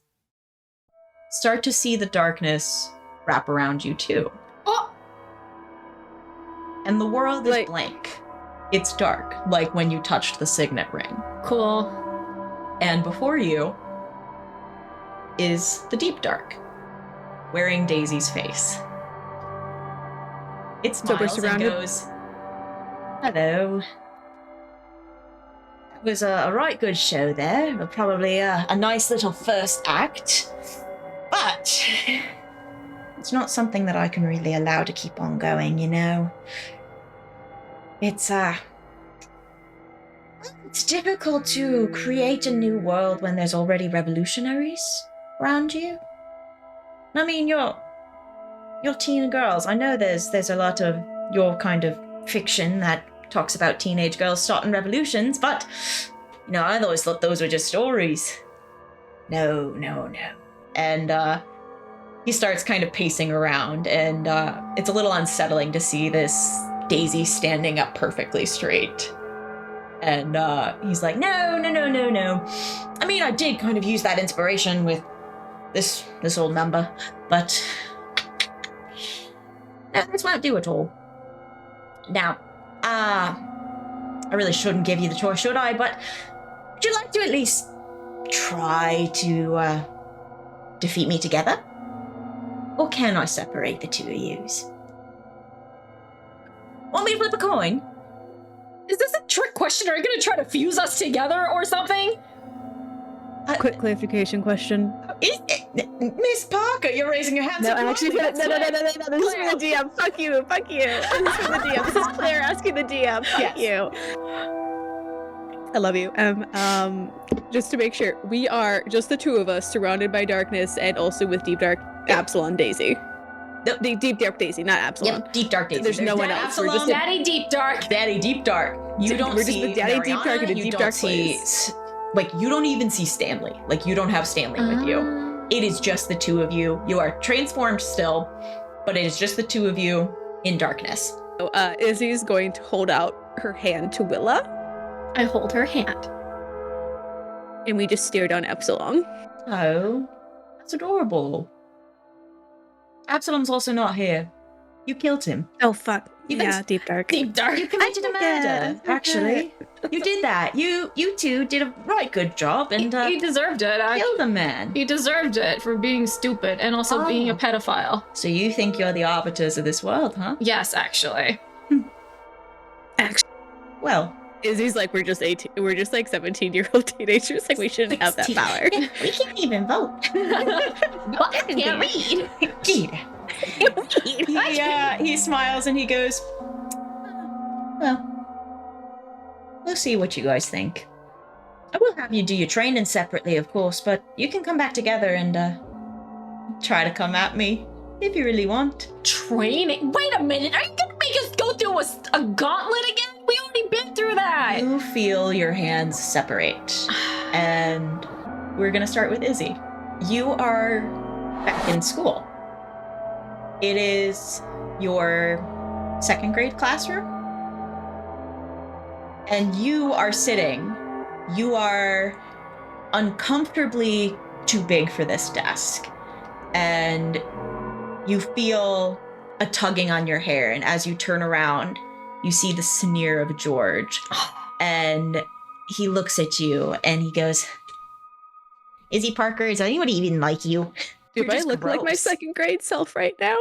start to see the darkness wrap around you too. Oh! And the world is blank. It's dark, like when you touched the signet ring. Cool. And before you is the deep dark, wearing Daisy's face. It smiles and goes, Hello. It was a right good show there. Probably a nice little first act. But it's not something that I can really allow to keep on going, you know? It's difficult to create a new world when there's already revolutionaries around you. I mean, you're teen girls. I know there's a lot of your kind of fiction that talks about teenage girls starting revolutions, but, you know, I always thought those were just stories. No. And, he starts kind of pacing around, and, it's a little unsettling to see this Daisy standing up perfectly straight. And, he's like, no. I mean, I did kind of use that inspiration with this old number, but no, this won't do at all. Now, I really shouldn't give you the choice, should I? But would you like to at least try to defeat me together? Or can I separate the two of yous? Want me to flip a coin? Is this a trick question? Are you going to try to fuse us together or something? Quick clarification question. Miss Parker, you're raising your hands. No, actually, no. This is for the DM. Fuck you. This is for the DM. This is Claire asking the DM. Fuck you. I love you. Just to make sure, we are just the two of us, surrounded by darkness, and also with Deep Dark Absalom Daisy. The Deep Dark Daisy, not Absalom. Yep, Deep Dark Daisy. There's no one else. Absalom, We're just Daddy Deep Dark. Daddy Deep Dark. You don't we're see just with Daddy Deep Mariana, Dark and a you Deep don't Dark see, place. like, you don't even see Stanley. Like, you don't have Stanley with you. It is just the two of you. You are transformed still, but it is just the two of you in darkness. So, Izzy's going to hold out her hand to Willa, I hold her hand. and we just stare down Absalom. Oh, that's adorable. Absalom's also not here. You killed him. Oh, fuck. Even Yeah, Deep Dark. Deep Dark. You committed a murder, actually. You did that. You two did a right good job, and He deserved it. killed a man. He deserved it for being stupid and also being a pedophile. So you think you're the arbiters of this world, huh? Yes, actually. Well, Izzy's like, we're just 17-year-old teenagers. Like, we shouldn't have that 16. power. we can't even vote. But I can't read. He smiles and he goes, well, we'll see what you guys think. I will have you do your training separately, of course, but you can come back together and try to come at me if you really want. Training? Wait a minute. Are you going to make us go through a gauntlet again? We already been through that. You feel your hands separate. And we're going to start with Izzy. You are back in school. It is your second grade classroom. And you are sitting. You are uncomfortably too big for this desk. And you feel a tugging on your hair. And as you turn around, you see the sneer of George. And he looks at you and he goes, Izzy Parker, is anybody even like you? Do You're I just look like my gross. second grade self right now?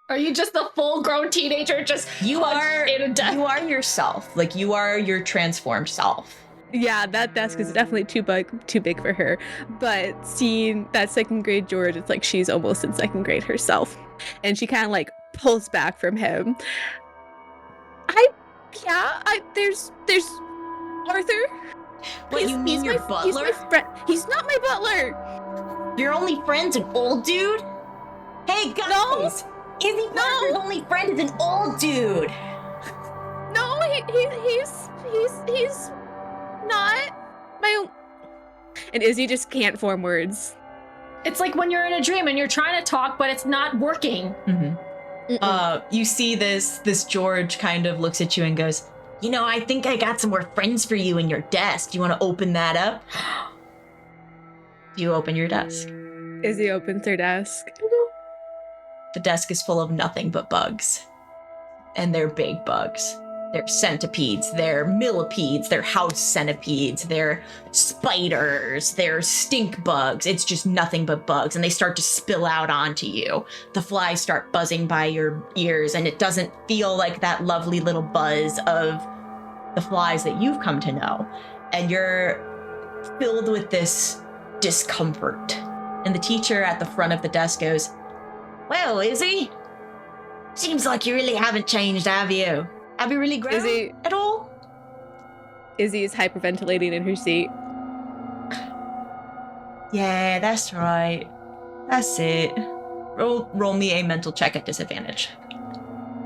Are you just a full-grown teenager just You are in a desk? you are yourself. Like, you are your transformed self. Yeah, that desk is definitely too big for her. But seeing that second grade George, it's like she's almost in second grade herself. And she kind of like pulls back from him. There's Arthur. What, you mean your butler? He's my friend. He's not my butler. Your only friend's an old dude? Hey, guys! Izzy Parker's only friend is an old dude! No, he's not my own. And Izzy just can't form words. It's like when you're in a dream and you're trying to talk, but it's not working. You see this George kind of looks at you and goes, you know, I think I got some more friends for you in your desk. Do you want to open that up? You open your desk. Izzy opens her desk. The desk is full of nothing but bugs. And they're big bugs. They're centipedes, they're millipedes, they're house centipedes, they're spiders, they're stink bugs. It's just nothing but bugs, and they start to spill out onto you. The flies start buzzing by your ears, and it doesn't feel like that lovely little buzz of the flies that you've come to know. And you're filled with this discomfort. And the teacher at the front of the desk goes, "Well, Izzy, seems like you really haven't changed, have you? Have you really grown at all?" Izzy is hyperventilating in her seat. "Yeah, that's right. That's it. Roll me a mental check at disadvantage."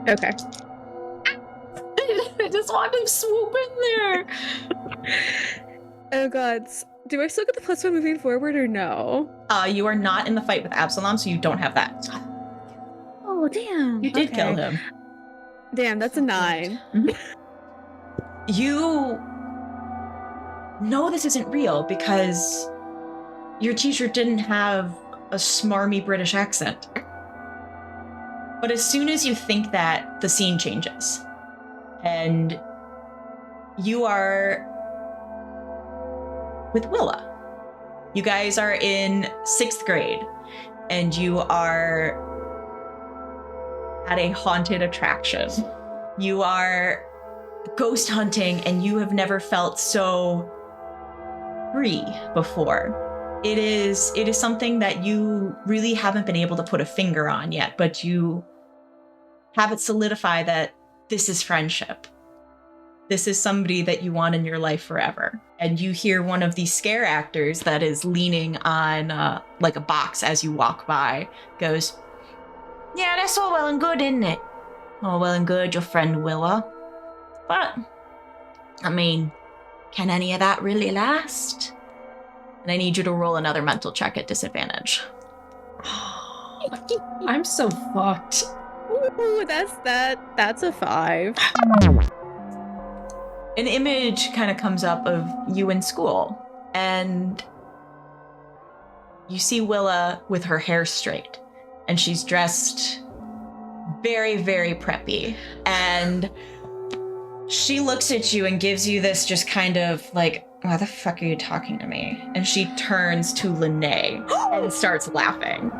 Okay. I just want to swoop in there. Oh god. Do I still get the +1 moving forward or no? You are not in the fight with Absalom, so you don't have that. Oh, damn. You did kill him. Damn, that's a 9. You know this isn't real because your teacher didn't have a smarmy British accent. But as soon as you think that, the scene changes. And you are with Willa. You guys are in 6th grade, and you are at a haunted attraction. You are ghost hunting, and you have never felt so free before. It is something that you really haven't been able to put a finger on yet, but you have it solidify that this is friendship. This is somebody that you want in your life forever. And you hear one of these scare actors that is leaning on like a box as you walk by goes, "Yeah, that's all well and good, isn't it? All well and good, your friend Willa. But, I mean, can any of that really last?" And I need you to roll another mental check at disadvantage. I'm so fucked. Ooh, that's a 5. An image kind of comes up of you in school, and you see Willa with her hair straight, and she's dressed very, very preppy. And she looks at you and gives you this just kind of like, "Why the fuck are you talking to me?" And she turns to Lene and starts laughing.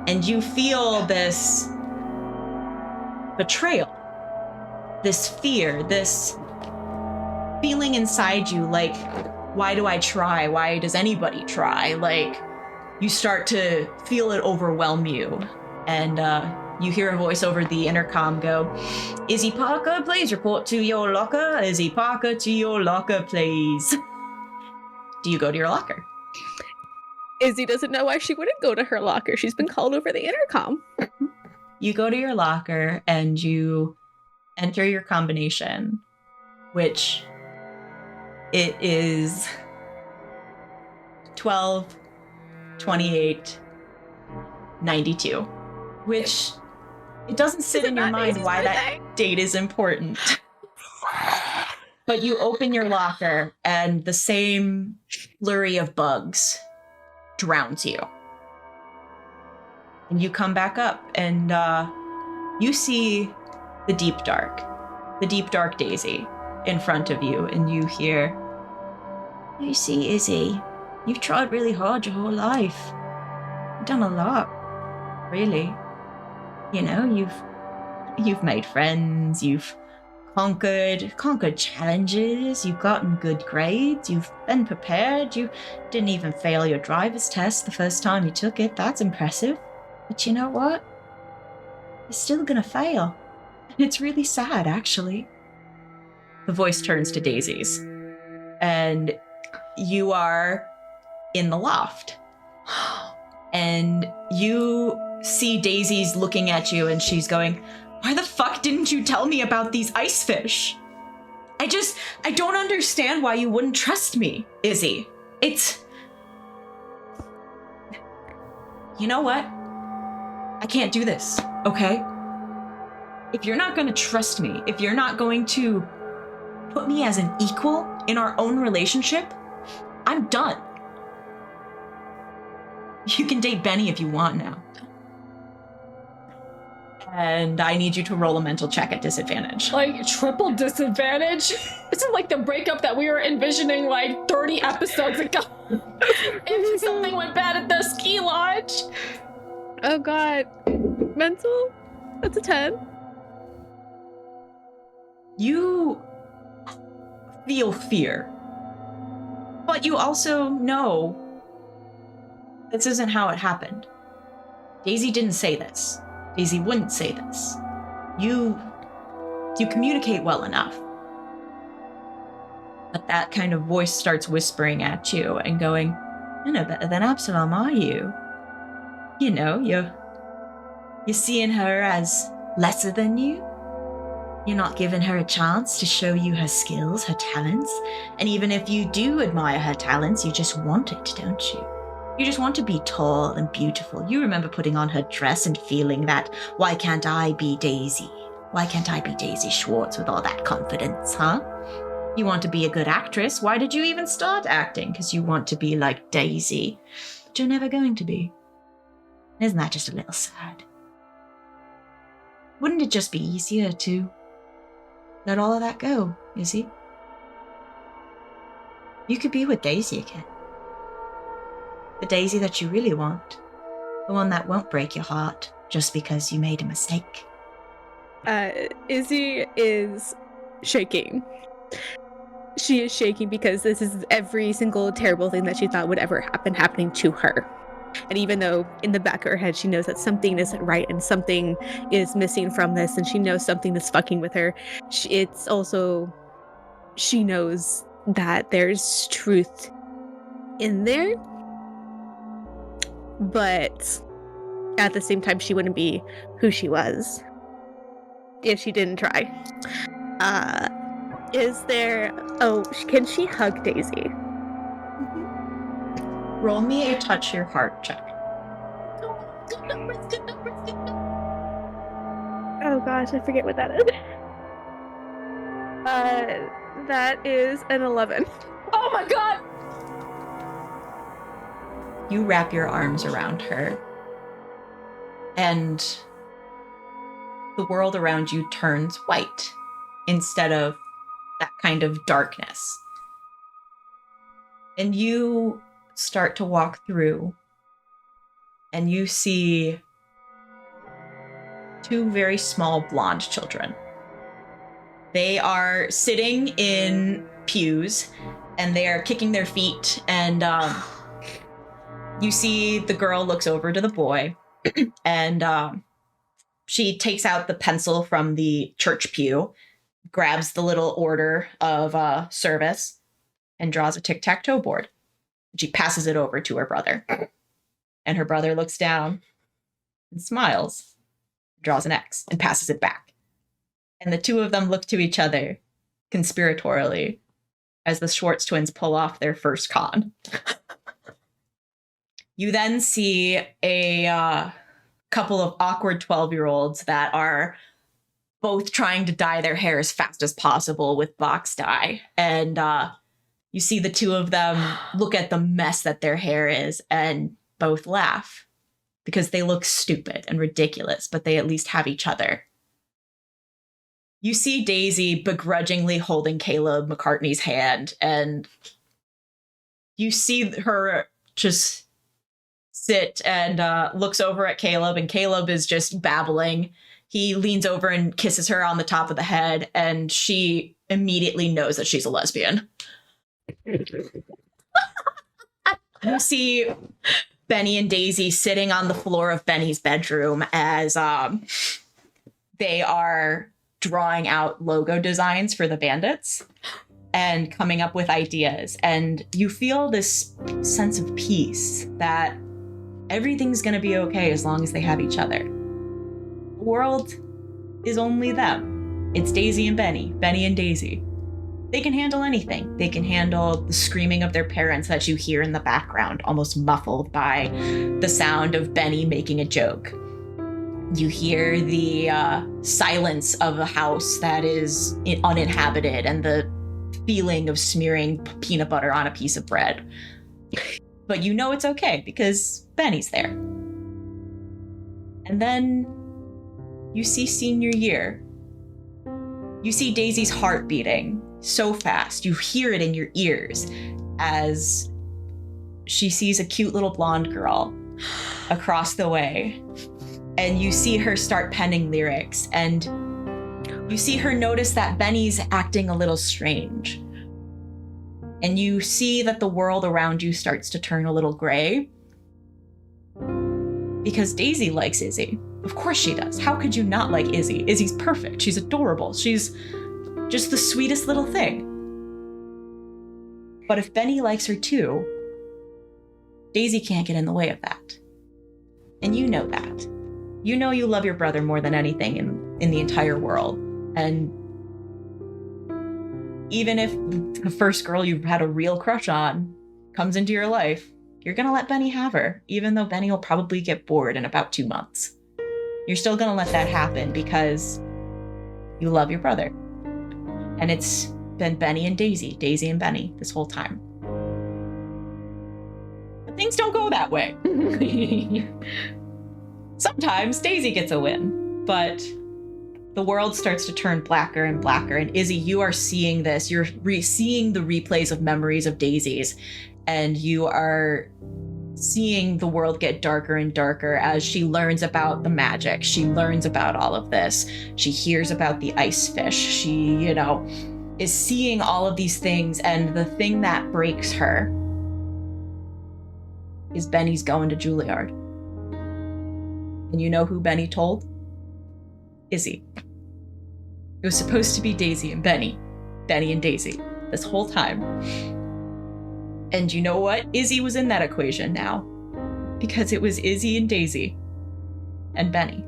And you feel this betrayal, this fear, this feeling inside you like, why do I try? Why does anybody try? Like, you start to feel it overwhelm you. And you hear a voice over the intercom go, "Izzy Parker, please report to your locker. Izzy Parker, to your locker, please." Do you go to your locker? Izzy doesn't know why she wouldn't go to her locker. She's been called over the intercom. You go to your locker and you enter your combination, which it is 12, 28, 92, which it doesn't sit in your mind why that date is important. But you open your locker and the same flurry of bugs drowns you. And you come back up and you see the deep dark Daisy in front of you, and you hear, "You see, Izzy, you've tried really hard your whole life. You've done a lot, really. You know, you've made friends, you've conquered challenges, you've gotten good grades, you've been prepared, you didn't even fail your driver's test the first time you took it. That's impressive. But you know what? You're still gonna fail. And it's really sad, actually." The voice turns to Daisy's, and you are in the loft. And you see Daisy's looking at you, and she's going, "Why the fuck didn't you tell me about these ice fish? I don't understand why you wouldn't trust me, Izzy. You know what? I can't do this, okay? If you're not going to trust me, if you're not going to put me as an equal in our own relationship, I'm done. You can date Benny if you want now." And I need you to roll a mental check at disadvantage. Like, triple disadvantage? This is like the breakup that we were envisioning like 30 episodes ago. If something went bad at the ski lodge. Oh god. Mental? That's a 10. You feel fear. But you also know this isn't how it happened. Daisy didn't say this. Daisy wouldn't say this. You communicate well enough. But that kind of voice starts whispering at you and going, "You're no better than Absalom, are you? You know, you're seeing her as lesser than you. You're not giving her a chance to show you her skills, her talents. And even if you do admire her talents, you just want it, don't you? You just want to be tall and beautiful. You remember putting on her dress and feeling that, why can't I be Daisy? Why can't I be Daisy Schwartz with all that confidence, huh? You want to be a good actress. Why did you even start acting? Because you want to be like Daisy. But you're never going to be. Isn't that just a little sad? Wouldn't it just be easier to let all of that go, Izzy? You could be with Daisy again. The Daisy that you really want. The one that won't break your heart just because you made a mistake. Izzy is shaking. She is shaking because this is every single terrible thing that she thought would ever happen happening to her. And even though in the back of her head she knows that something isn't right and something is missing from this and she knows something is fucking with her, it's also, she knows that there's truth in there. But at the same time, she wouldn't be who she was if she didn't try. Is there... Oh, can she hug Daisy? Roll me a touch your heart check. Oh gosh, I forget what that is. That is an 11. Oh my god! You wrap your arms around her, and the world around you turns white instead of that kind of darkness. And you start to walk through, and you see two very small blonde children. They are sitting in pews, and they are kicking their feet, and you see the girl looks over to the boy, and she takes out the pencil from the church pew, grabs the little order of service, and draws a tic-tac-toe board. She passes it over to her brother. And her brother looks down and smiles, draws an X, and passes it back. And the two of them look to each other conspiratorially as the Schwartz twins pull off their first con. You then see a couple of awkward 12-year-olds that are both trying to dye their hair as fast as possible with box dye. And you see the two of them look at the mess that their hair is and both laugh because they look stupid and ridiculous, but they at least have each other. You see Daisy begrudgingly holding Caleb McCartney's hand, and you see her just sit and looks over at Caleb, and Caleb is just babbling. He leans over and kisses her on the top of the head, and she immediately knows that she's a lesbian. You see Benny and Daisy sitting on the floor of Benny's bedroom as they are drawing out logo designs for the bandits and coming up with ideas. And you feel this sense of peace that everything's going to be okay as long as they have each other. The world is only them. It's Daisy and Benny, Benny and Daisy. They can handle anything. They can handle the screaming of their parents that you hear in the background, almost muffled by the sound of Benny making a joke. You hear the silence of a house that is uninhabited and the feeling of smearing peanut butter on a piece of bread. But you know it's okay because Benny's there. And then you see senior year. You see Daisy's heart beating so fast. You hear it in your ears as she sees a cute little blonde girl across the way. And you see her start penning lyrics. And you see her notice that Benny's acting a little strange. And you see that the world around you starts to turn a little gray. Because Daisy likes Izzy. Of course she does. How could you not like Izzy? Izzy's perfect. She's adorable. She's just the sweetest little thing. But if Benny likes her too, Daisy can't get in the way of that. And you know that. You know you love your brother more than anything in the entire world. And even if the first girl you've had a real crush on comes into your life, you're gonna let Benny have her, even though Benny will probably get bored in about 2 months. You're still gonna let that happen because you love your brother. And it's been Benny and Daisy and Benny this whole time. But things don't go that way. Sometimes Daisy gets a win, but the world starts to turn blacker and blacker. And Izzy, you are seeing this. You're seeing the replays of memories of Daisy's, and you are seeing the world get darker and darker as she learns about the magic. She learns about all of this. She hears about the ice fish. She, is seeing all of these things. And the thing that breaks her is Benny's going to Juilliard. And you know who Benny told? Izzy. It was supposed to be Daisy and Benny and Daisy, this whole time. And you know what? Izzy was in that equation now, because it was Izzy and Daisy and Benny.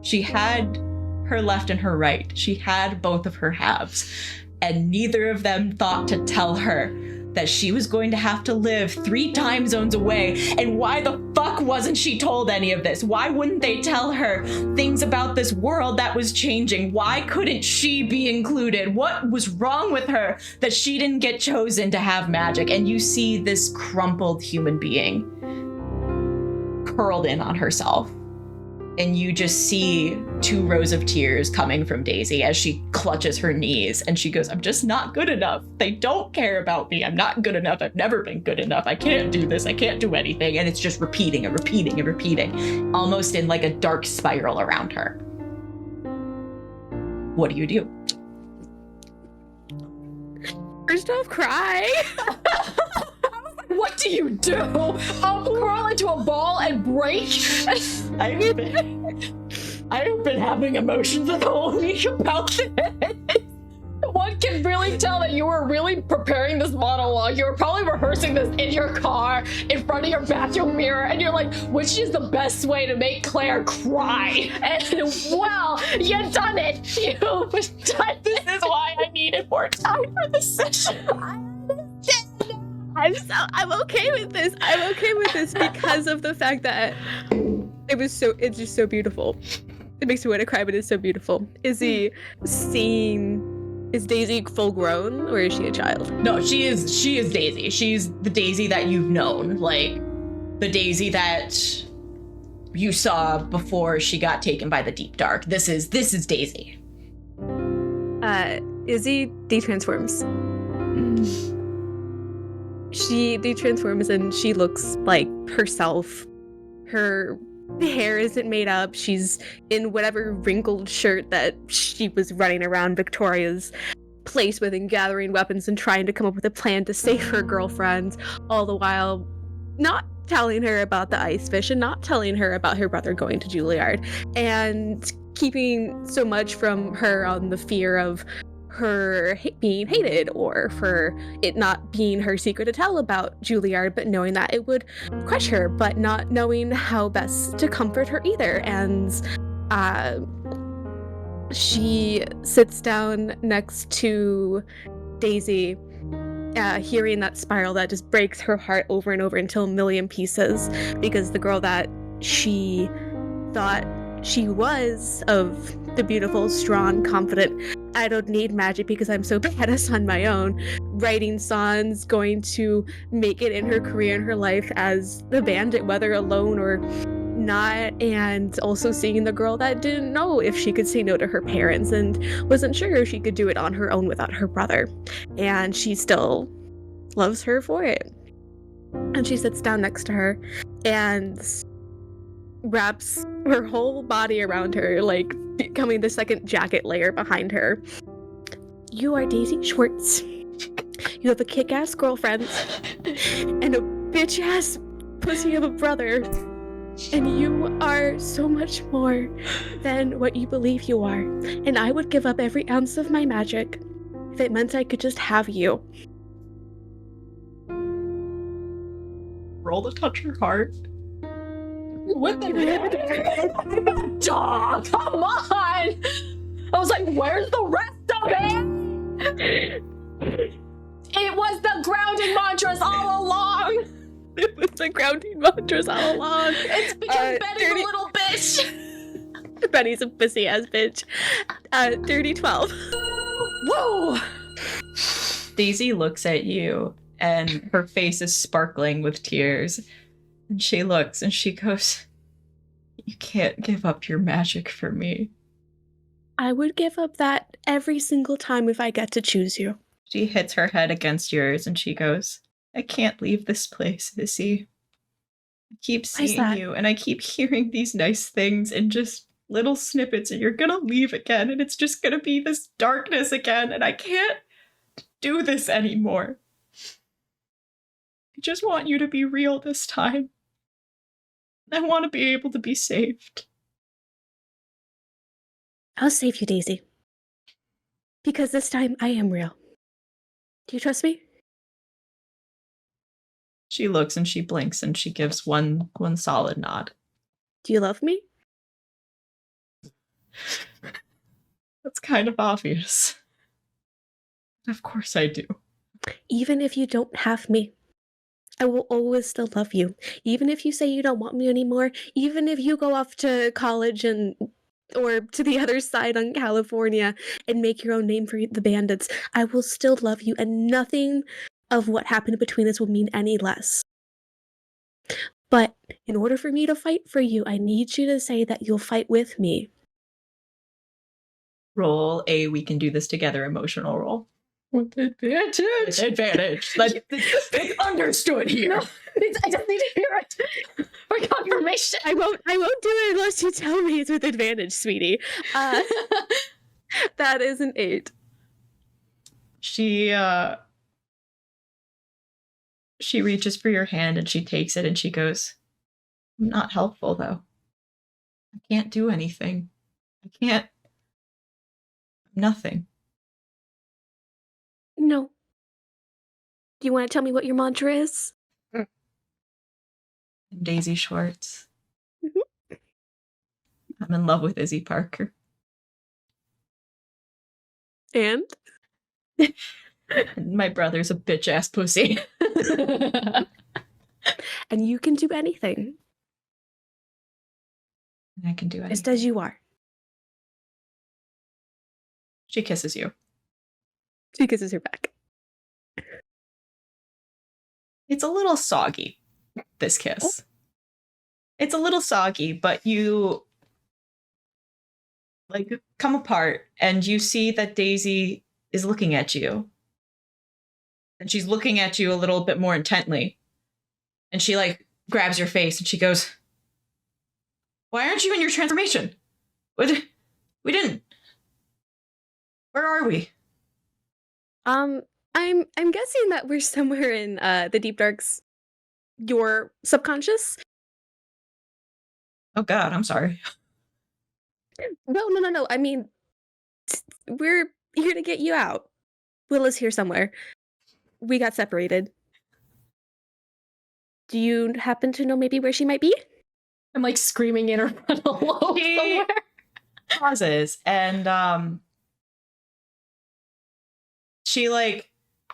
She had her left and her right. She had both of her halves, and neither of them thought to tell her that she was going to have to live 3 time zones away. And why the fuck wasn't she told any of this? Why wouldn't they tell her things about this world that was changing? Why couldn't she be included? What was wrong with her that she didn't get chosen to have magic? And you see this crumpled human being curled in on herself. And you just see 2 rows of tears coming from Daisy as she clutches her knees and she goes, I'm just not good enough. They don't care about me. I'm not good enough. I've never been good enough. I can't do this. I can't do anything. And it's just repeating and repeating and repeating, almost in like a dark spiral around her. What do? First off, cry. What do you do? Curl into a ball and break? I have been having emotions the whole week about this. One can really tell that you were really preparing this monologue. You were probably rehearsing this in your car, in front of your bathroom mirror, and you're like, which is the best way to make Claire cry? And well, you done it. You've done it. This is why I needed more time for this session. I'm okay with this. I'm okay with this because of the fact that it's just so beautiful. It makes me want to cry, but it's so beautiful. Is Daisy full grown or is she a child? No, she is Daisy. She's the Daisy that you've known, like the Daisy that you saw before she got taken by the deep dark. This is Daisy. Izzy detransforms. She detransforms and she looks like herself. Her hair isn't made up. She's in whatever wrinkled shirt that she was running around Victoria's place with and gathering weapons and trying to come up with a plan to save her girlfriend, all the while not telling her about the ice fish and not telling her about her brother going to Juilliard, and keeping so much from her on the fear of her being hated or for it not being her secret to tell about Juilliard, but knowing that it would crush her, but not knowing how best to comfort her either. And she sits down next to Daisy, hearing that spiral that just breaks her heart over and over until a million pieces, because the girl that she thought she was, of the beautiful, strong, confident, I don't need magic because I'm so badass on my own, writing songs, going to make it in her career and her life as the bandit, whether alone or and also seeing the girl that didn't know if she could say no to her parents and wasn't sure if she could do it on her own without her brother. And she still loves her for it. And she sits down next to her and wraps her whole body around her, like becoming the second jacket layer behind her. You are Daisy Schwartz. You have a kick-ass girlfriend and a bitch-ass pussy of a brother. And you are so much more than what you believe you are. And I would give up every ounce of my magic if it meant I could just have you. Roll to touch her heart. What the dog? Come on! I was like, where's the rest of it? It was the grounding mantras all along. It was the grounding mantras all along. It's because Benny's a little bitch. Benny's a pussy ass bitch. Dirty 12. Whoa! Daisy looks at you, and her face is sparkling with tears. And she looks and she goes, "You can't give up your magic for me." I would give up that every single time if I get to choose you. She hits her head against yours and she goes, "I can't leave this place, Izzy. I keep seeing you and I keep hearing these nice things and just little snippets, and you're gonna leave again and it's just gonna be this darkness again, and I can't do this anymore. I just want you to be real this time. I want to be able to be saved." I'll save you, Daisy. Because this time I am real. Do you trust me? She looks and she blinks and she gives one solid nod. Do you love me? That's kind of obvious. Of course I do. Even if you don't have me, I will always still love you. Even if you say you don't want me anymore, even if you go off to college or to the other side on California and make your own name for the bandits, I will still love you, and nothing of what happened between us will mean any less. But in order for me to fight for you, I need you to say that you'll fight with me. Roll a "we can do this together" emotional roll. With advantage. With advantage. It's understood here. No, I just need to hear it for confirmation. I won't do it unless you tell me it's with advantage, sweetie. That is an 8. She reaches for your hand and she takes it and she goes, "I'm not helpful though. I can't do anything. I'm nothing." No. Do you want to tell me what your mantra is? Daisy Schwartz. Mm-hmm. I'm in love with Izzy Parker. And? And my brother's a bitch-ass pussy. And you can do anything. And I can do anything. Just as you are. She kisses you. She kisses her back. It's a little soggy, this kiss. It's a little soggy, but you come apart and you see that Daisy is looking at you. And she's looking at you a little bit more intently. And she grabs your face and she goes, "Why aren't you in your transformation? We didn't. Where are we?" I'm guessing that we're somewhere in the Deep Dark's your subconscious. Oh God, I'm sorry. No. I mean, we're here to get you out. Willa's here somewhere. We got separated. Do you happen to know maybe where she might be? I'm screaming in her frontal lobe somewhere. Pauses and she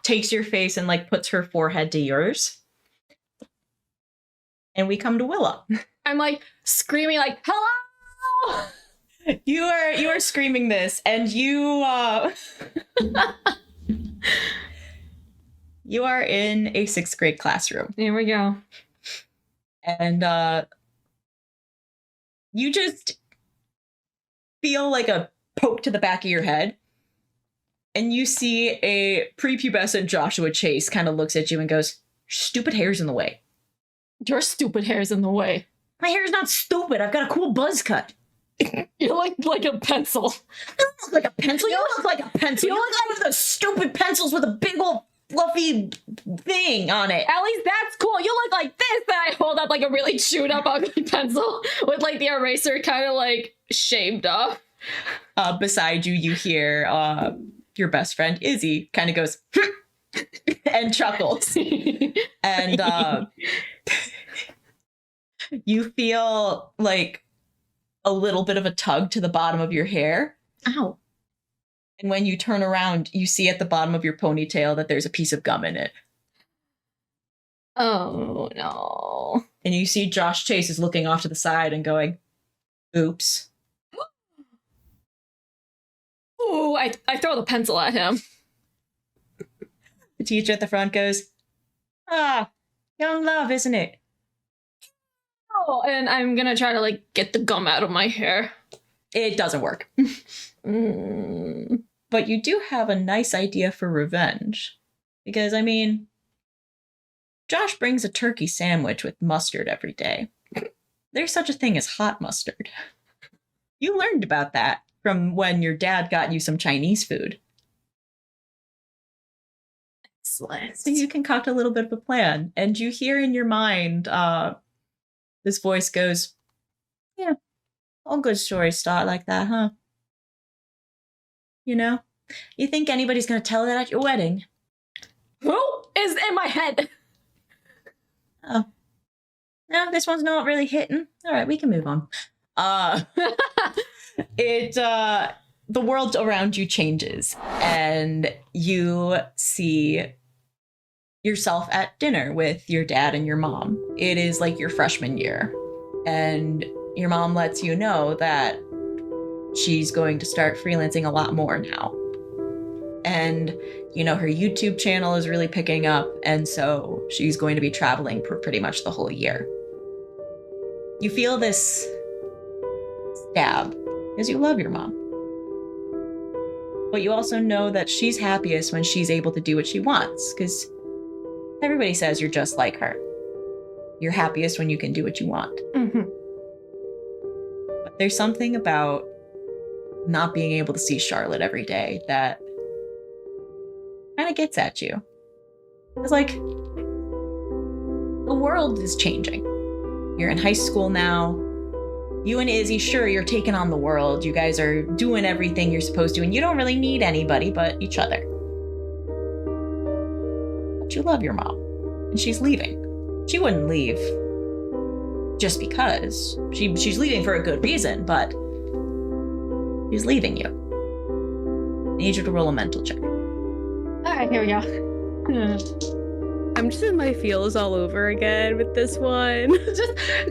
takes your face and puts her forehead to yours. And we come to Willa. I'm screaming hello! You are screaming this, and you you are in a 6th grade classroom. Here we go. And you just feel like a poke to the back of your head. And you see a prepubescent Joshua Chase kind of looks at you and goes, "Stupid hair's in the way." Your stupid hair's in the way. My hair's not stupid. I've got a cool buzz cut. You're like a pencil. I don't look like a pencil. You look like a pencil. You look like one of those stupid pencils with a big old fluffy thing on it. At least that's cool. You look like this. Then I hold up like a really chewed up ugly pencil with like the eraser kind of like shaved off. Beside you, you hear your best friend Izzy kind of goes and chuckles. And you feel like a little bit of a tug to the bottom of your hair. Ow. And when you turn around, you see at the bottom of your ponytail that there's a piece of gum in it. Oh, no. And you see Josh Chase is looking off to the side and going, "Oops." Ooh, I throw the pencil at him. The teacher at the front goes, "Ah, young love, isn't it?" Oh, and I'm gonna try to like get the gum out of my hair. It doesn't work. But you do have a nice idea for revenge. Because, I mean, Josh brings a turkey sandwich with mustard every day. There's such a thing as hot mustard. You learned about that from when your dad got you some Chinese food. Excellent. So you concoct a little bit of a plan. And you hear in your mind, this voice goes, "Yeah, all good stories start like that, huh? You know? You think anybody's going to tell that at your wedding?" Who is in my head? Oh. No, this one's not really hitting. All right, we can move on. The world around you changes, and you see yourself at dinner with your dad and your mom. It is like your freshman year, and your mom lets you know that she's going to start freelancing a lot more now. And, you know, her YouTube channel is really picking up, and so she's going to be traveling for pretty much the whole year. You feel this stab because you love your mom. But you also know that she's happiest when she's able to do what she wants, because everybody says you're just like her. You're happiest when you can do what you want. Mm-hmm. But there's something about not being able to see Charlotte every day that kind of gets at you. It's like the world is changing. You're in high school now. You and Izzy, sure, you're taking on the world. You guys are doing everything you're supposed to, and you don't really need anybody but each other. But you love your mom, and she's leaving. She wouldn't leave just because. She's leaving for a good reason, but she's leaving you. I need you to roll a mental check. All right, here we go. I'm just in my feels all over again with this one.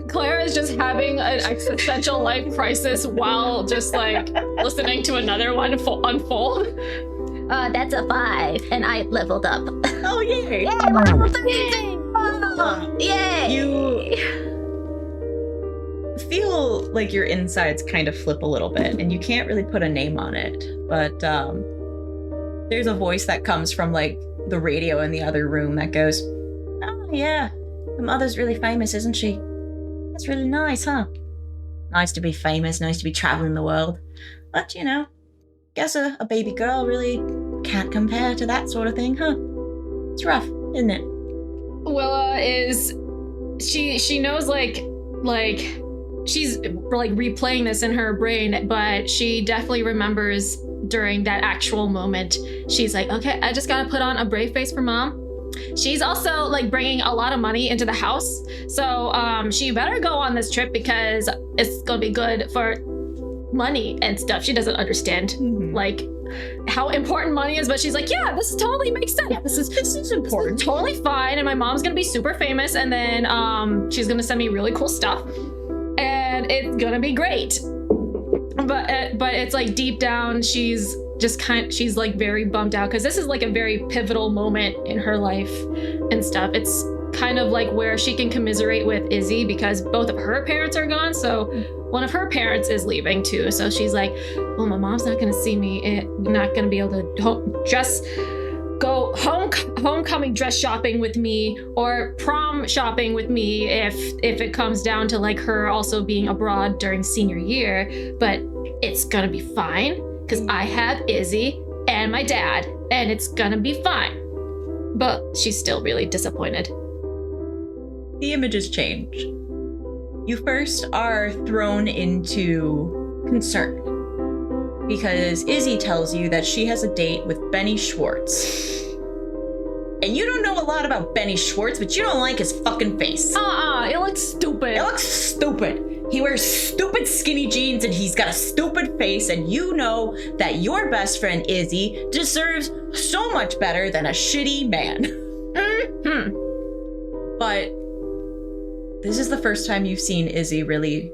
Claire is just having an existential life crisis while just like listening to another one unfold. That's a 5, and I leveled up. Oh, yay! Yay, level 13! Oh, yay! You feel like your insides kind of flip a little bit, and you can't really put a name on it, but there's a voice that comes from like the radio in the other room that goes, "Oh yeah, the mother's really famous, isn't she? That's really nice, huh? Nice to be famous, nice to be traveling the world. But, you know, guess a baby girl really can't compare to that sort of thing, huh? It's rough, isn't it?" Willa is she knows like she's like replaying this in her brain, but she definitely remembers during that actual moment. She's like, okay, I just gotta put on a brave face for mom. She's also like bringing a lot of money into the house, so she better go on this trip because it's gonna be good for money and stuff. She doesn't understand like how important money is, but she's like, yeah, this totally makes sense. Yeah, this is important. This is totally fine, and my mom's gonna be super famous, and then she's gonna send me really cool stuff, and it's gonna be great. But it's like deep down, she's like very bummed out because this is like a very pivotal moment in her life and stuff. It's kind of like where she can commiserate with Izzy because both of her parents are gone. So one of her parents is leaving too. So she's like, well, my mom's not going to see me. Not going to be able to go homecoming dress shopping with me or prom shopping with me if it comes down to like her also being abroad during senior year. But it's going to be fine because I have Izzy and my dad and it's going to be fine. But she's still really disappointed. The images change. You first are thrown into concern because Izzy tells you that she has a date with Benny Schwartz. And you don't know a lot about Benny Schwartz, but you don't like his fucking face. It looks stupid. It looks stupid. He wears stupid skinny jeans and he's got a stupid face, and you know that your best friend Izzy deserves so much better than a shitty man. But this is the first time you've seen Izzy really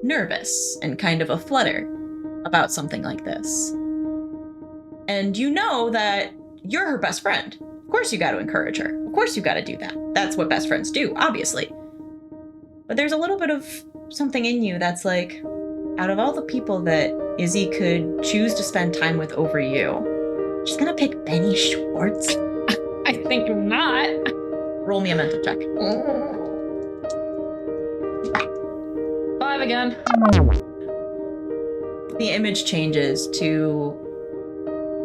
nervous and kind of a flutter about something like this. And you know that you're her best friend. Of course you got to encourage her. Of course you got to do that. That's what best friends do, obviously. But there's a little bit of something in you that's like, out of all the people that Izzy could choose to spend time with over you, she's gonna pick Benny Schwartz? I think not. Roll me a mental check. 5 again. The image changes to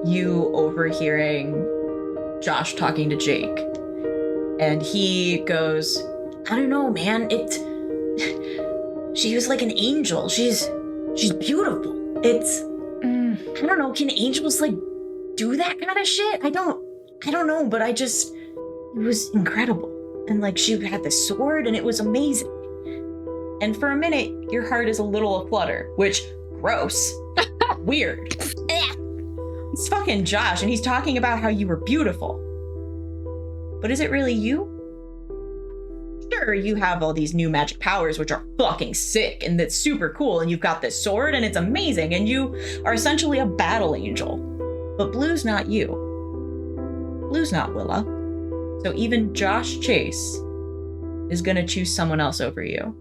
you overhearing Josh talking to Jake. And he goes, I don't know, man. She was like an angel. She's beautiful. I don't know. Can angels like do that kind of shit? I don't know, but it was incredible. And like she had this sword and it was amazing. And for a minute, your heart is a little aflutter, which gross. Weird. It's fucking Josh, and he's talking about how you were beautiful. But is it really you? Sure, you have all these new magic powers, which are fucking sick, and that's super cool, and you've got this sword, and it's amazing, and you are essentially a battle angel. But Blue's not you. Blue's not Willa. So even Josh Chase is gonna choose someone else over you.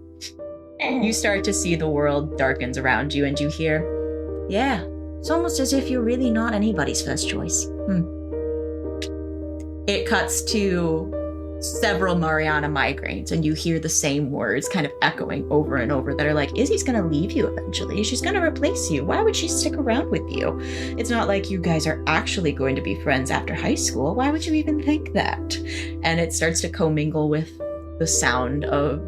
You start to see the world darkens around you, and you hear, yeah, it's almost as if you're really not anybody's first choice. It cuts to several Mariana migraines, and you hear the same words kind of echoing over and over that are like, Izzy's gonna leave you eventually. She's gonna replace you. Why would she stick around with you? It's not like you guys are actually going to be friends after high school. Why would you even think that? And it starts to commingle with the sound of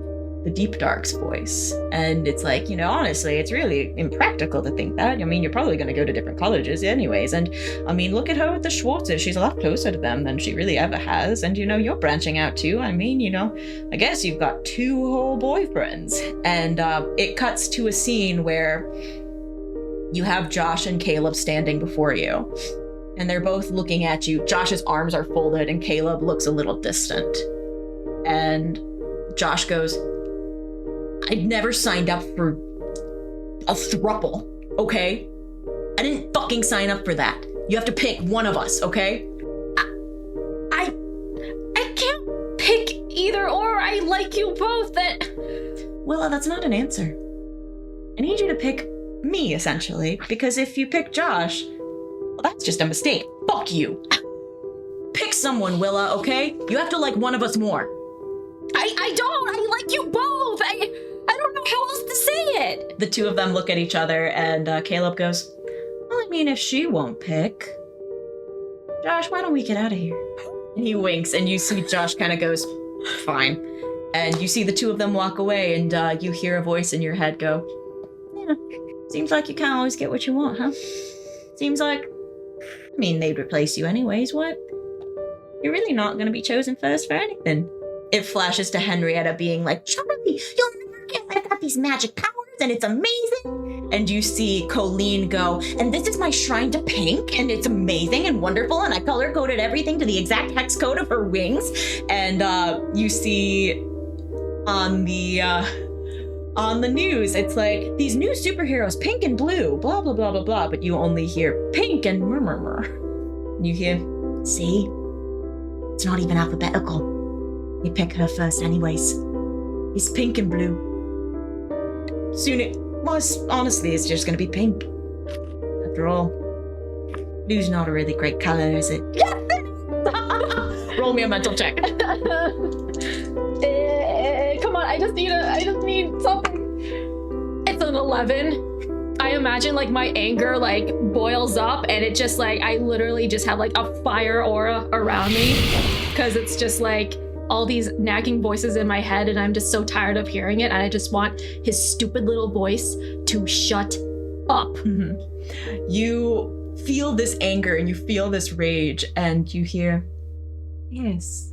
the Deep Dark's voice. And it's like, honestly, it's really impractical to think that. I mean, you're probably going to go to different colleges anyways. And I mean, look at her with the Schwartzes. She's a lot closer to them than she really ever has. And, you're branching out too. I mean, I guess you've got 2 whole boyfriends. And it cuts to a scene where you have Josh and Caleb standing before you. And they're both looking at you. Josh's arms are folded and Caleb looks a little distant. And Josh goes, I'd never signed up for a throuple, okay? I didn't fucking sign up for that. You have to pick one of us, okay? I can't pick either or. I like you both. Willa, that's not an answer. I need you to pick me, essentially, because if you pick Josh, well, that's just a mistake. Fuck you. Pick someone, Willa, okay? You have to like one of us more. I don't. I like you both. I don't know how else to say it. The 2 of them look at each other, and Caleb goes, well, I mean, if she won't pick, Josh, why don't we get out of here? And he winks, and you see Josh kind of goes, fine. And you see the 2 of them walk away, and you hear a voice in your head go, yeah, seems like you can't always get what you want, huh? Seems like, I mean, they'd replace you anyways, what? You're really not going to be chosen first for anything. It flashes to Henrietta being like, Charlie, you'll never guess I've got these magic powers and it's amazing. And you see Colleen go, and this is my shrine to Pink, and it's amazing and wonderful, and I color-coded everything to the exact hex code of her wings. And you see on the news, it's like, these new superheroes, Pink and Blue, blah, blah, blah, blah, blah, but you only hear Pink and murmur. And you hear, see? It's not even alphabetical. You pick her first anyways. It's pink and blue. Honestly, it's just gonna be pink. After all, blue's not a really great color, is it? Yes! Roll me a mental check. Come on, I just need something. It's an 11. I imagine like my anger like boils up and it just like, I literally just have like a fire aura around me because it's just like all these nagging voices in my head and I'm just so tired of hearing it and I just want his stupid little voice to shut up. Mm-hmm. You feel this anger and you feel this rage and you hear, yes,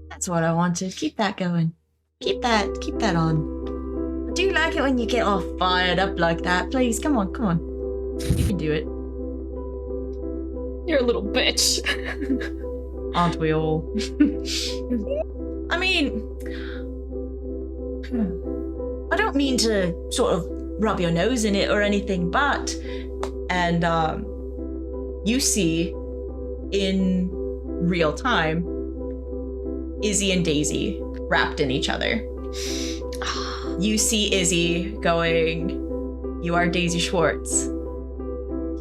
that's what I wanted. Keep that going. Keep that on. I do like it when you get all fired up like that. Please, come on. You can do it. You're a little bitch. Aren't we all? I mean, I don't mean to sort of rub your nose in it or anything, but, and you see in real time, Izzy and Daisy wrapped in each other. You see Izzy going, you are Daisy Schwartz.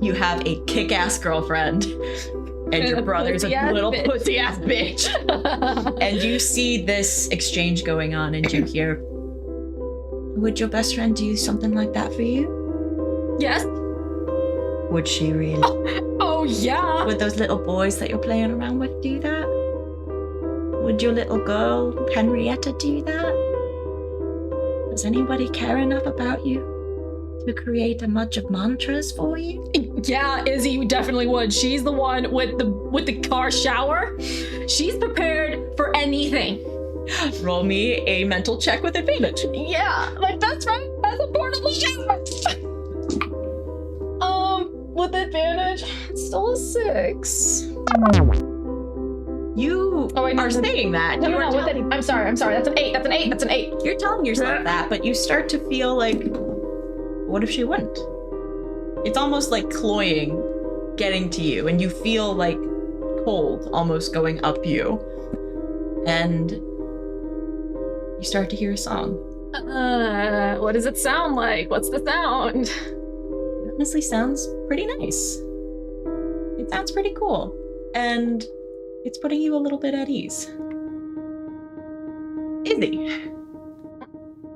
You have a kick-ass girlfriend. And your brother's a little pussy-ass bitch. And you see this exchange going on and you hear, would your best friend do something like that for you? Yes. Would she really? Oh yeah. Would those little boys that you're playing around with do that? Would your little girl, Henrietta, do that? Does anybody care enough about you to create a bunch of mantras for you? Yeah, Izzy definitely would. She's the one with the car shower. She's prepared for anything. Roll me a mental check with advantage. Yeah, my best friend has a portable shower. With advantage, it's still a 6. You are saying that. No, I'm sorry. That's an 8. That's an 8. You're telling yourself that, but you start to feel like, what if she wouldn't? It's almost like cloying getting to you, and you feel like cold almost going up you. And you start to hear a song. What does it sound like? What's the sound? It honestly sounds pretty nice. It sounds pretty cool. And it's putting you a little bit at ease. Izzy,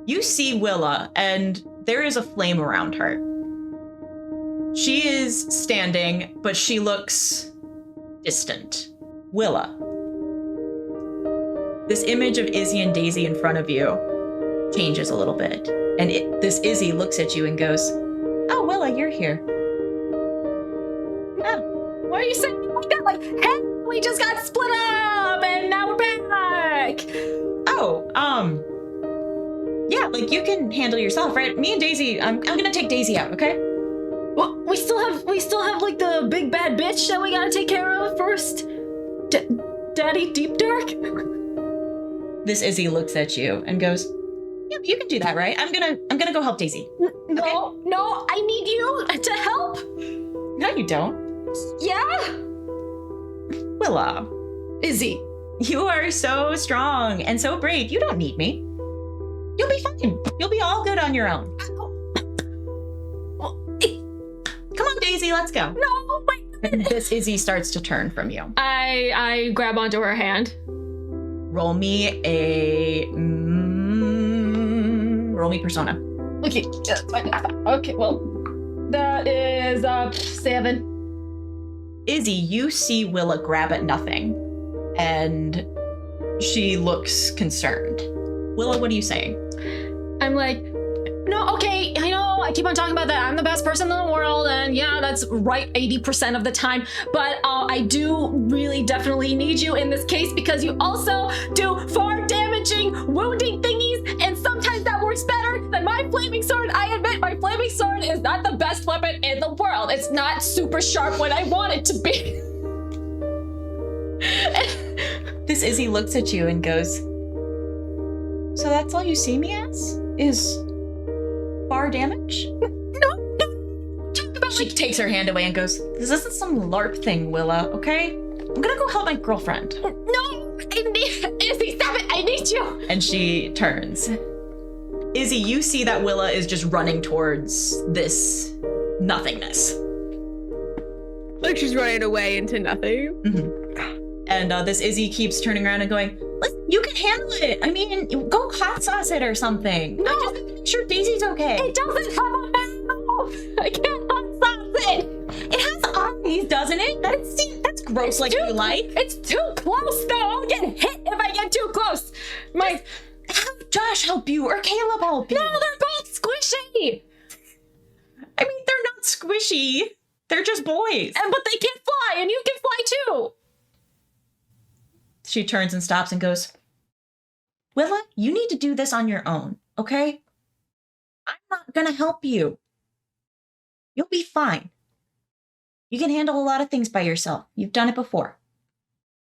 you see Willa, and there is a flame around her. She is standing, but she looks distant. Willa, this image of Izzy and Daisy in front of you changes a little bit. And this Izzy looks at you and goes, oh, Willa, you're here. Oh, why are you saying it like that? Like, hey, we just got split up and now we're back. Oh, yeah, like you can handle yourself, right? Me and Daisy, I'm gonna take Daisy out, okay? Well, we still have like the big bad bitch that we gotta take care of first. Daddy Deep Dark? This Izzy looks at you and goes, yeah, you can do that, right? I'm gonna go help Daisy. No, I need you to help. No, you don't. Yeah? Willa. Izzy. You are so strong and so brave. You don't need me. You'll be fine. You'll be all good on your own. Come on, Daisy, let's go. No, wait. And this Izzy starts to turn from you. I grab onto her hand. Roll me persona. Okay, okay, well, that is 7. Izzy, you see Willa grab at nothing, and she looks concerned. Willa, what are you saying? I'm like, no, okay, I know, I keep on talking about that. I'm the best person in the world, and yeah, that's right 80% of the time, but I do really definitely need you in this case because you also do far damaging, wounding thingies, and sometimes that works better than my flaming sword. I admit my flaming sword is not the best weapon in the world. It's not super sharp when I want it to be. This Izzy looks at you and goes, so that's all you see me as? Is far damage? No. She takes her hand away and goes, this isn't some LARP thing, Willa, okay? I'm gonna go help my girlfriend. No, Izzy, stop it. I need hate you. And she turns. Izzy, you see that Willa is just running towards this nothingness. Like she's running away into nothing. Mm-hmm. And this Izzy keeps turning around and going, listen, you can handle it. I mean, go hot sauce it or something. No. I just make sure Daisy's okay. It doesn't have a mouth. I can't hot sauce it. It has eyes, doesn't it? That's gross. It's like too- you like. It's too close though. I'll get hit if I get too close. Have Josh help you or Caleb help you. No, they're both squishy. I mean, they're not squishy. They're just boys. But they can fly, and you can fly too. She turns and stops and goes, Willa, you need to do this on your own, okay? I'm not gonna help you. You'll be fine. You can handle a lot of things by yourself. You've done it before.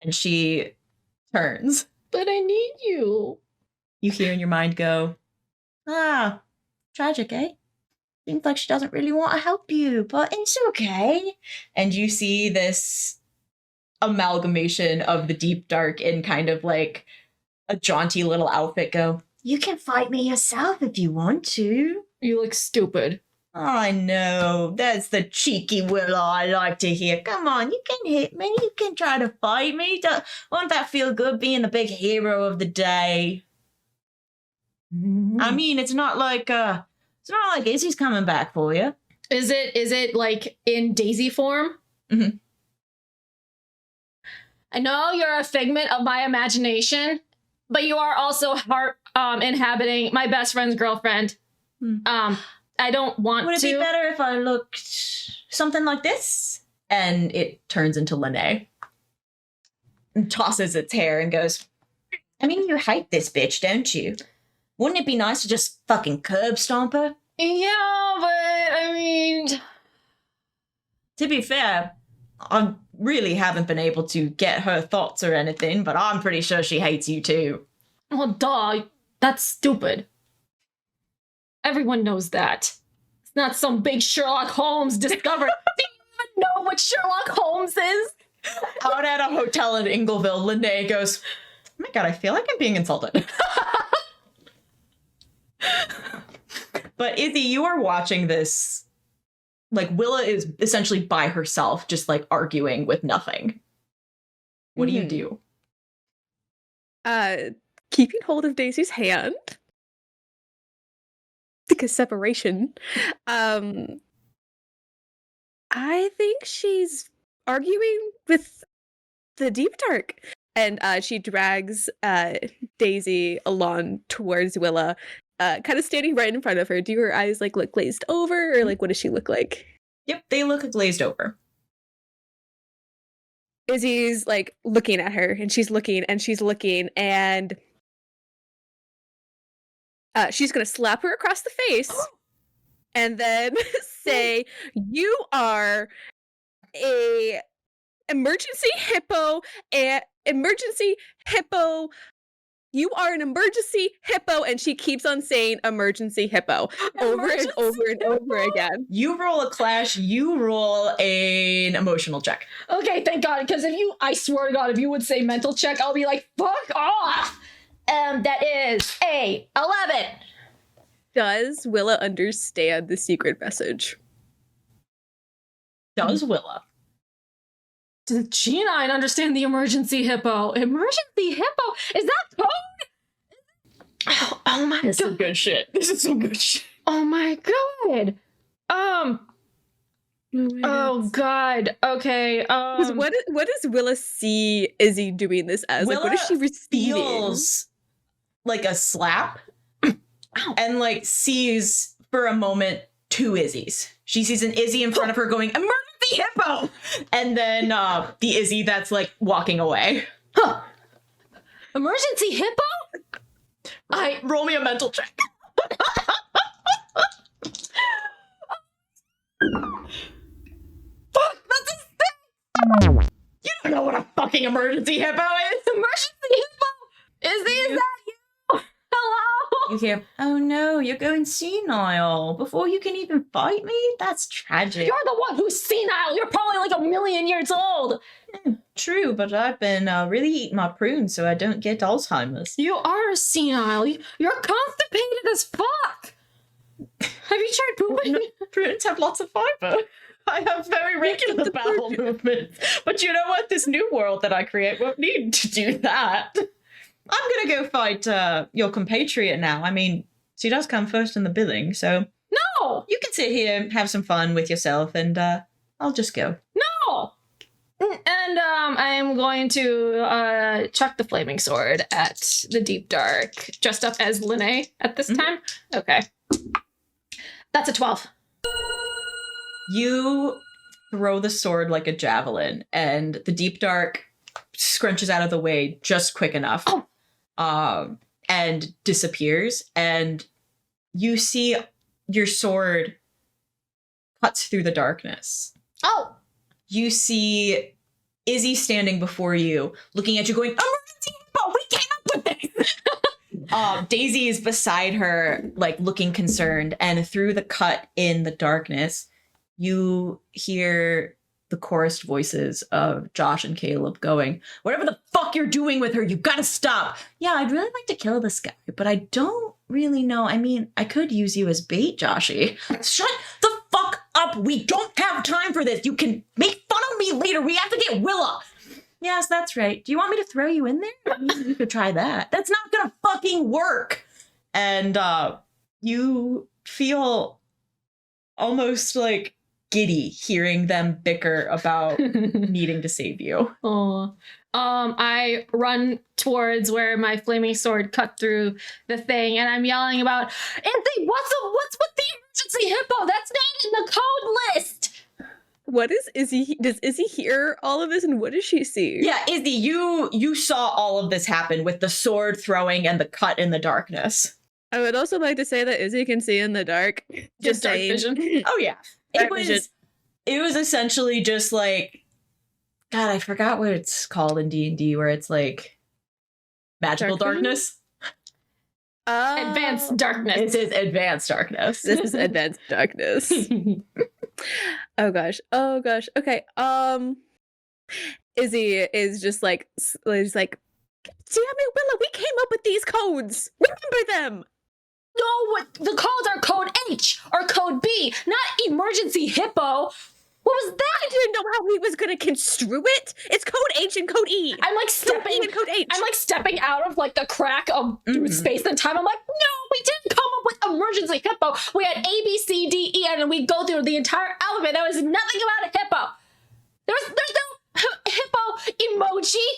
And she turns. But I need you. You hear in your mind go, tragic, eh? Seems like she doesn't really want to help you, but it's okay. And you see this amalgamation of the deep dark in kind of like a jaunty little outfit go, you can fight me yourself if you want to. You look stupid. I know, that's the cheeky Willa I like to hear. Come on, you can hit me, you can try to fight me. Won't that feel good being the big hero of the day? I mean, it's not like Izzy's coming back for you. Is it like in Daisy form? Mm-hmm. I know you're a figment of my imagination, but you are also inhabiting my best friend's girlfriend. I don't want to. Would it be better if I looked something like this? And it turns into Lene. And tosses its hair and goes, I mean, you hate this bitch, don't you? Wouldn't it be nice to just fucking curb stomp her? Yeah, but I mean... To be fair, I really haven't been able to get her thoughts or anything, but I'm pretty sure she hates you too. Well, duh. That's stupid. Everyone knows that. It's not some big Sherlock Holmes discovery. Do you even know what Sherlock Holmes is? Out at a hotel in Ingleville, Lene goes, oh my god, I feel like I'm being insulted. But Izzy, you are watching this. Like, Willa is essentially by herself, just like arguing with nothing. What do you do? Keeping hold of Daisy's hand. Because separation. I think she's arguing with the deep dark. And she drags Daisy along towards Willa, kind of standing right in front of her. Do her eyes like look glazed over, or like what does she look like? Yep, they look glazed over. Izzy's like looking at her, and she's looking, and she's looking, and she's gonna slap her across the face, and then say, "You are a emergency hippo, and emergency hippo. You are an emergency hippo," and she keeps on saying "emergency hippo" over and over and over again. You roll a clash, you roll an emotional check. Okay, thank God, because I swear to God, if you would say mental check, I'll be like, fuck off! That is a 11. Does Willa understand the secret message? Does Willa? Does G9 understand the emergency hippo? Emergency hippo? Is that code? Oh my This God. is some good shit. This is some good shit. Oh my God. Oh God. Okay. 'Cause what does Willa see Izzy doing this as? Like, what is she receiving? Feels like a slap and like sees for a moment two Izzies. She sees an Izzy in front of her going, emergency hippo! And then the Izzy that's like walking away. Huh. Emergency hippo? Roll me a mental check. Fuck, that's a 6! You don't know what a fucking emergency hippo is! Emergency hippo? Is that you? Hello? You hear, oh no, you're going senile before you can even fight me? That's tragic. You're the one who's senile. You're probably like 1,000,000 years old. true, but I've been really eating my prunes so I don't get Alzheimer's. You are senile. You're constipated as fuck. Have you tried pooping? Prunes have lots of fiber. I have very regular bowel movements. But you know what? This new world that I create won't need to do that. I'm gonna go fight your compatriot now. I mean, she does come first in the billing, so No! you can sit here and have some fun with yourself, and I'll just go. No! And I am going to chuck the flaming sword at the deep dark, dressed up as Linnae at this time. Okay. That's a 12. You throw the sword like a javelin, and the deep dark scrunches out of the way just quick enough, and disappears. And you see your sword cuts through the darkness. Oh! You see Izzy standing before you, looking at you, going, "Emergency! But we came up with this." Daisy is beside her, like looking concerned, and through the cut in the darkness, you hear the chorused voices of Josh and Caleb going, "Whatever the fuck you're doing with her, you gotta stop." "Yeah, I'd really like to kill this guy, but I don't really know. I mean, I could use you as bait, Joshy." "Shut the fuck up. We don't have time for this. You can make fun of me later. We have to get Willa." "Yes, that's right. Do you want me to throw you in there? I mean, you could try that." "That's not gonna fucking work." And you feel almost like giddy hearing them bicker about needing to save you. Oh. I run towards where my flaming sword cut through the thing, and I'm yelling about, "Izzy, what's with the emergency hippo? That's not in the code list!" What is Izzy? Does Izzy hear all of this, and what does she see? Yeah, Izzy, you saw all of this happen with the sword throwing and the cut in the darkness. I would also like to say that Izzy can see in the dark. Just dark saying. vision. Oh yeah. Dark vision. It was essentially just like, God, I forgot what it's called in D&D, where it's like magical Dark vision? darkness. Advanced darkness. This is advanced darkness. This is advanced darkness. Oh gosh. Okay. Izzy is just like, damn it, Willa, we came up with these codes. Remember them. No, the codes are code H or code B, not emergency hippo. What was that? I didn't know how he was gonna construe it. It's code H and code E. I'm like Code E and code H. I'm like stepping out of like the crack of through space and time. I'm like, no, we didn't come up with emergency hippo. We had A, B, C, D, E, and we go through the entire alphabet. There was nothing about a hippo. There's no hippo emoji.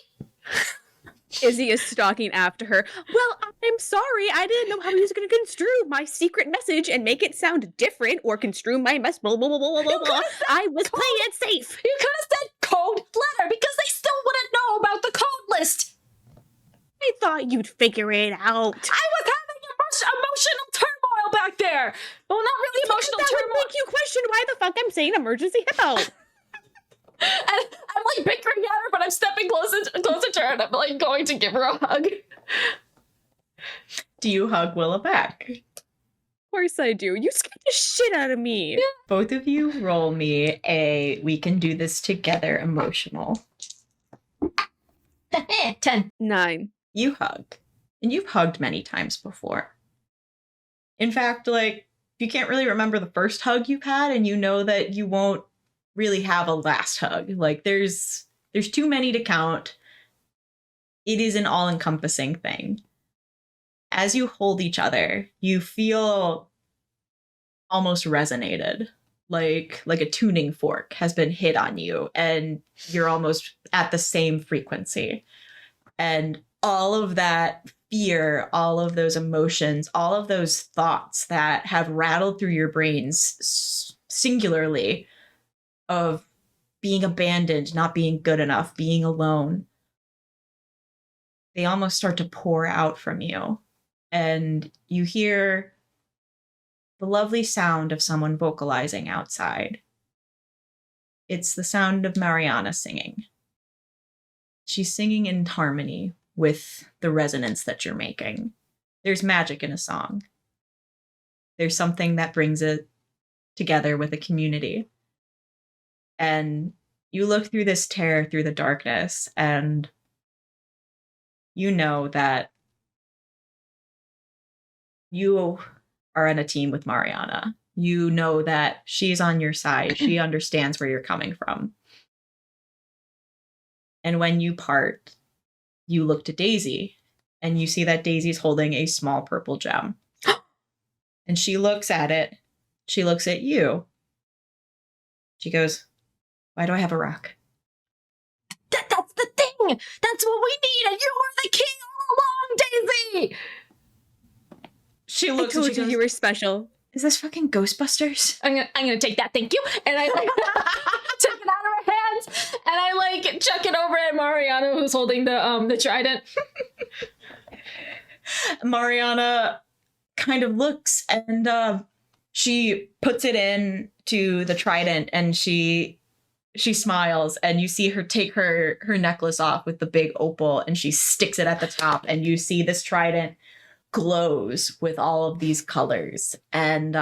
Izzy is stalking after her. Well, I'm sorry. I didn't know how he was going to construe my secret message and make it sound different or construe my mess. Blah, blah, blah, blah, blah, blah. I was playing it safe. You could have said code letter because they still wouldn't know about the code list. I thought you'd figure it out. I was having emotional turmoil back there. Well, not really emotional that turmoil. would make you question why the fuck I'm saying emergency hippo. And I'm like bickering at her, but I'm stepping closer to her, and I'm like going to give her a hug. Do you hug Willa back? Of course I do. You scared the shit out of me. Both of you roll me a "we can do this together" emotional. 10. 9. You hug. And you've hugged many times before. In fact, like, you can't really remember the first hug you've had, and you know that you won't really have a last hug. Like, there's too many to count. It is an all-encompassing thing. As you hold each other, you feel almost resonated, like a tuning fork has been hit on you, and you're almost at the same frequency. And all of that fear, all of those emotions, all of those thoughts that have rattled through your brains singularly of being abandoned, not being good enough, being alone, they almost start to pour out from you. And you hear the lovely sound of someone vocalizing outside. It's the sound of Mariana singing. She's singing in harmony with the resonance that you're making. There's magic in a song. There's something that brings it together with a community. And you look through this tear through the darkness, and you know that you are in a team with Mariana. You know that she's on your side. She understands where you're coming from. And when you part, you look to Daisy, and you see that Daisy's holding a small purple gem. And she looks at it. She looks at you. She goes, "Why do I have a rock?" That's the thing. That's what we need. And you were the king all along, Daisy. She I looks and told she you goes, you were special. "Is this fucking Ghostbusters?" I'm gonna take that. Thank you. And I like took it out of her hands, and I like chuck it over at Mariana, who's holding the trident. Mariana kind of looks, and she puts it in to the trident, and she smiles, and you see her take her necklace off with the big opal, and she sticks it at the top, and you see this trident glows with all of these colors. And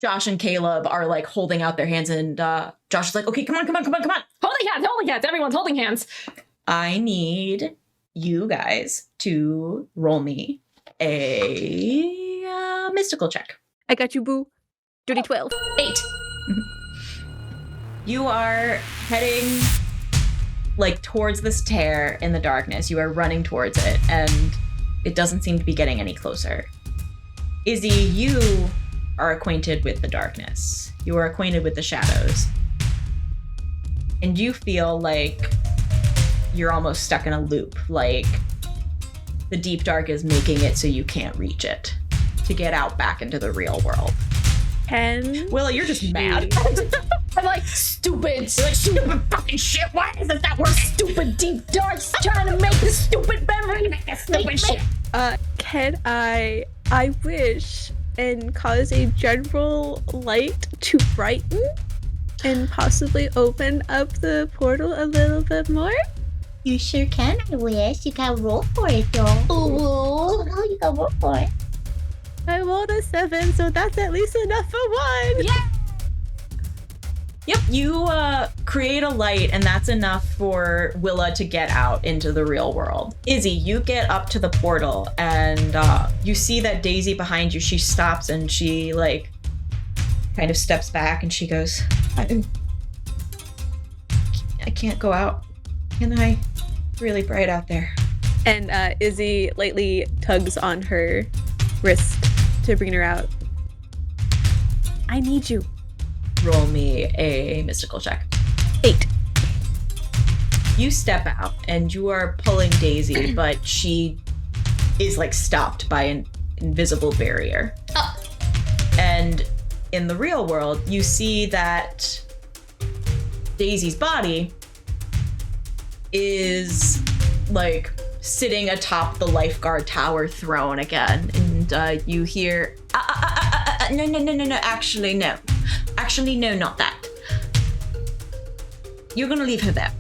Josh and Caleb are like holding out their hands, and Josh is like, "Okay, come on. Holding hands. Everyone's holding hands. I need you guys to roll me a mystical check." I got you, boo. Dirty 12. 8. You are heading like towards this tear in the darkness. You are running towards it, and it doesn't seem to be getting any closer. Izzy, you are acquainted with the darkness. You are acquainted with the shadows. And you feel like you're almost stuck in a loop. Like the deep dark is making it so you can't reach it to get out back into the real world. Can Willa, you're just mad. I'm like, stupid. You're like, stupid fucking shit. Why is it that we're stupid deep darks trying to make this stupid memory make a stupid shit? can I wish and cause a general light to brighten and possibly open up the portal a little bit more? You sure can, I wish. You gotta roll for it, though. Ooh, you gotta roll for it. I rolled a 7, so that's at least enough for one. Yeah. Yep, you create a light, and that's enough for Willa to get out into the real world. Izzy, you get up to the portal, and you see that Daisy behind you. She stops, and she, like, kind of steps back, and she goes, I can't go out. Can I? It's really bright out there. And Izzy lightly tugs on her wrist to bring her out. I need you. Roll me a mystical check. 8. You step out, and you are pulling Daisy, but she is, like, stopped by an invisible barrier. Oh. And in the real world, you see that Daisy's body is, like, sitting atop the lifeguard tower throne again. And you hear, no, actually, no. Actually, no, not that. You're gonna leave her there.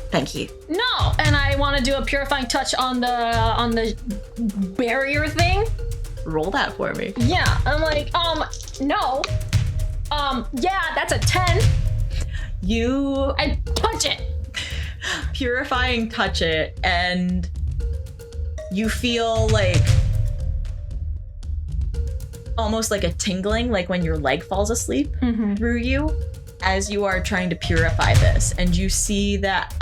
Thank you. No, and I want to do a purifying touch on the barrier thing. Roll that for me. Yeah, I'm like, no. Yeah, that's a 10. You I punch it. purifying touch it, and you feel like almost like a tingling, like when your leg falls asleep through you as you are trying to purify this. And you see that,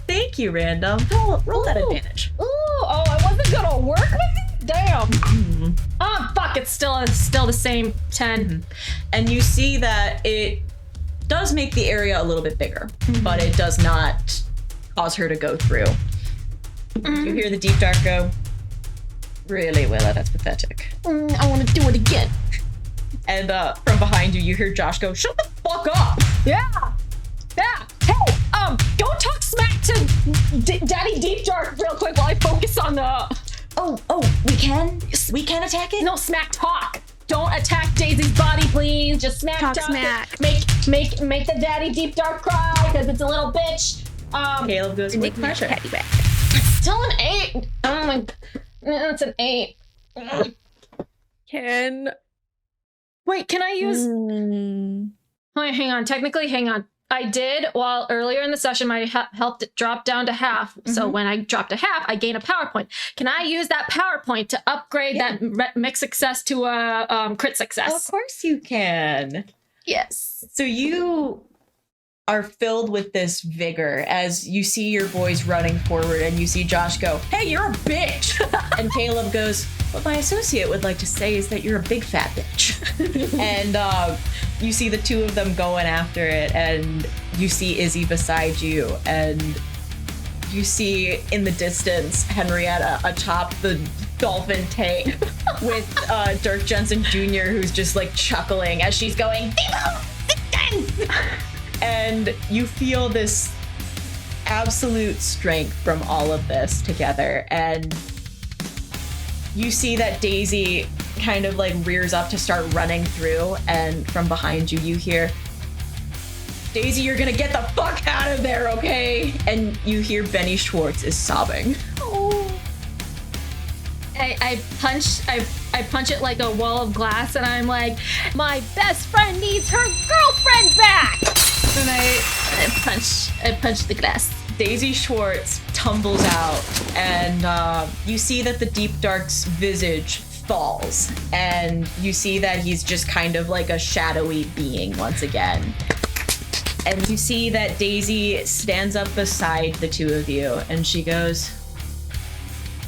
thank you, random. Roll that advantage. Ooh, I wasn't gonna work with it? Damn. Oh, fuck, it's still the same 10. And you see that it does make the area a little bit bigger, but it does not cause her to go through. You hear the deep dark go, really, Willa, that's pathetic. I want to do it again. And from behind you, you hear Josh go, shut the fuck up! Yeah. Hey, don't talk smack to Daddy Deep Dark real quick while I focus on the... Oh, we can attack it? No, smack talk. Don't attack Daisy's body, please. Just smack talk. Smack. Make the Daddy Deep Dark cry because it's a little bitch. Caleb goes, with pressure. Still an 8. Oh my... It's an 8. Can Wait, can I use... Wait, hang on. Technically, hang on. I did, while earlier in the session, my health dropped down to half. So when I drop to half, I gain a power point. Can I use that power point to upgrade that mixed success to a crit success? Of course you can. Yes. So you are filled with this vigor as you see your boys running forward and you see Josh go, "Hey, you're a bitch." And Caleb goes, "What my associate would like to say is that you're a big fat bitch." And you see the two of them going after it, and you see Izzy beside you, and you see in the distance Henrietta atop the dolphin tank with Dirk Jensen Jr., who's just like chuckling as she's going, and you feel this absolute strength from all of this together. And you see that Daisy kind of like rears up to start running through, and from behind you, you hear, "Daisy, you're gonna get the fuck out of there, okay?" And you hear Benny Schwartz is sobbing. Oh. I punch it like a wall of glass, and I'm like, "My best friend needs her girlfriend back!" And I punch the glass. Daisy Schwartz tumbles out, and you see that the Deep Dark's visage falls, and you see that he's just kind of like a shadowy being once again. And you see that Daisy stands up beside the two of you, and she goes,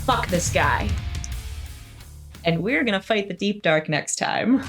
"Fuck this guy. And we're gonna fight the Deep Dark next time."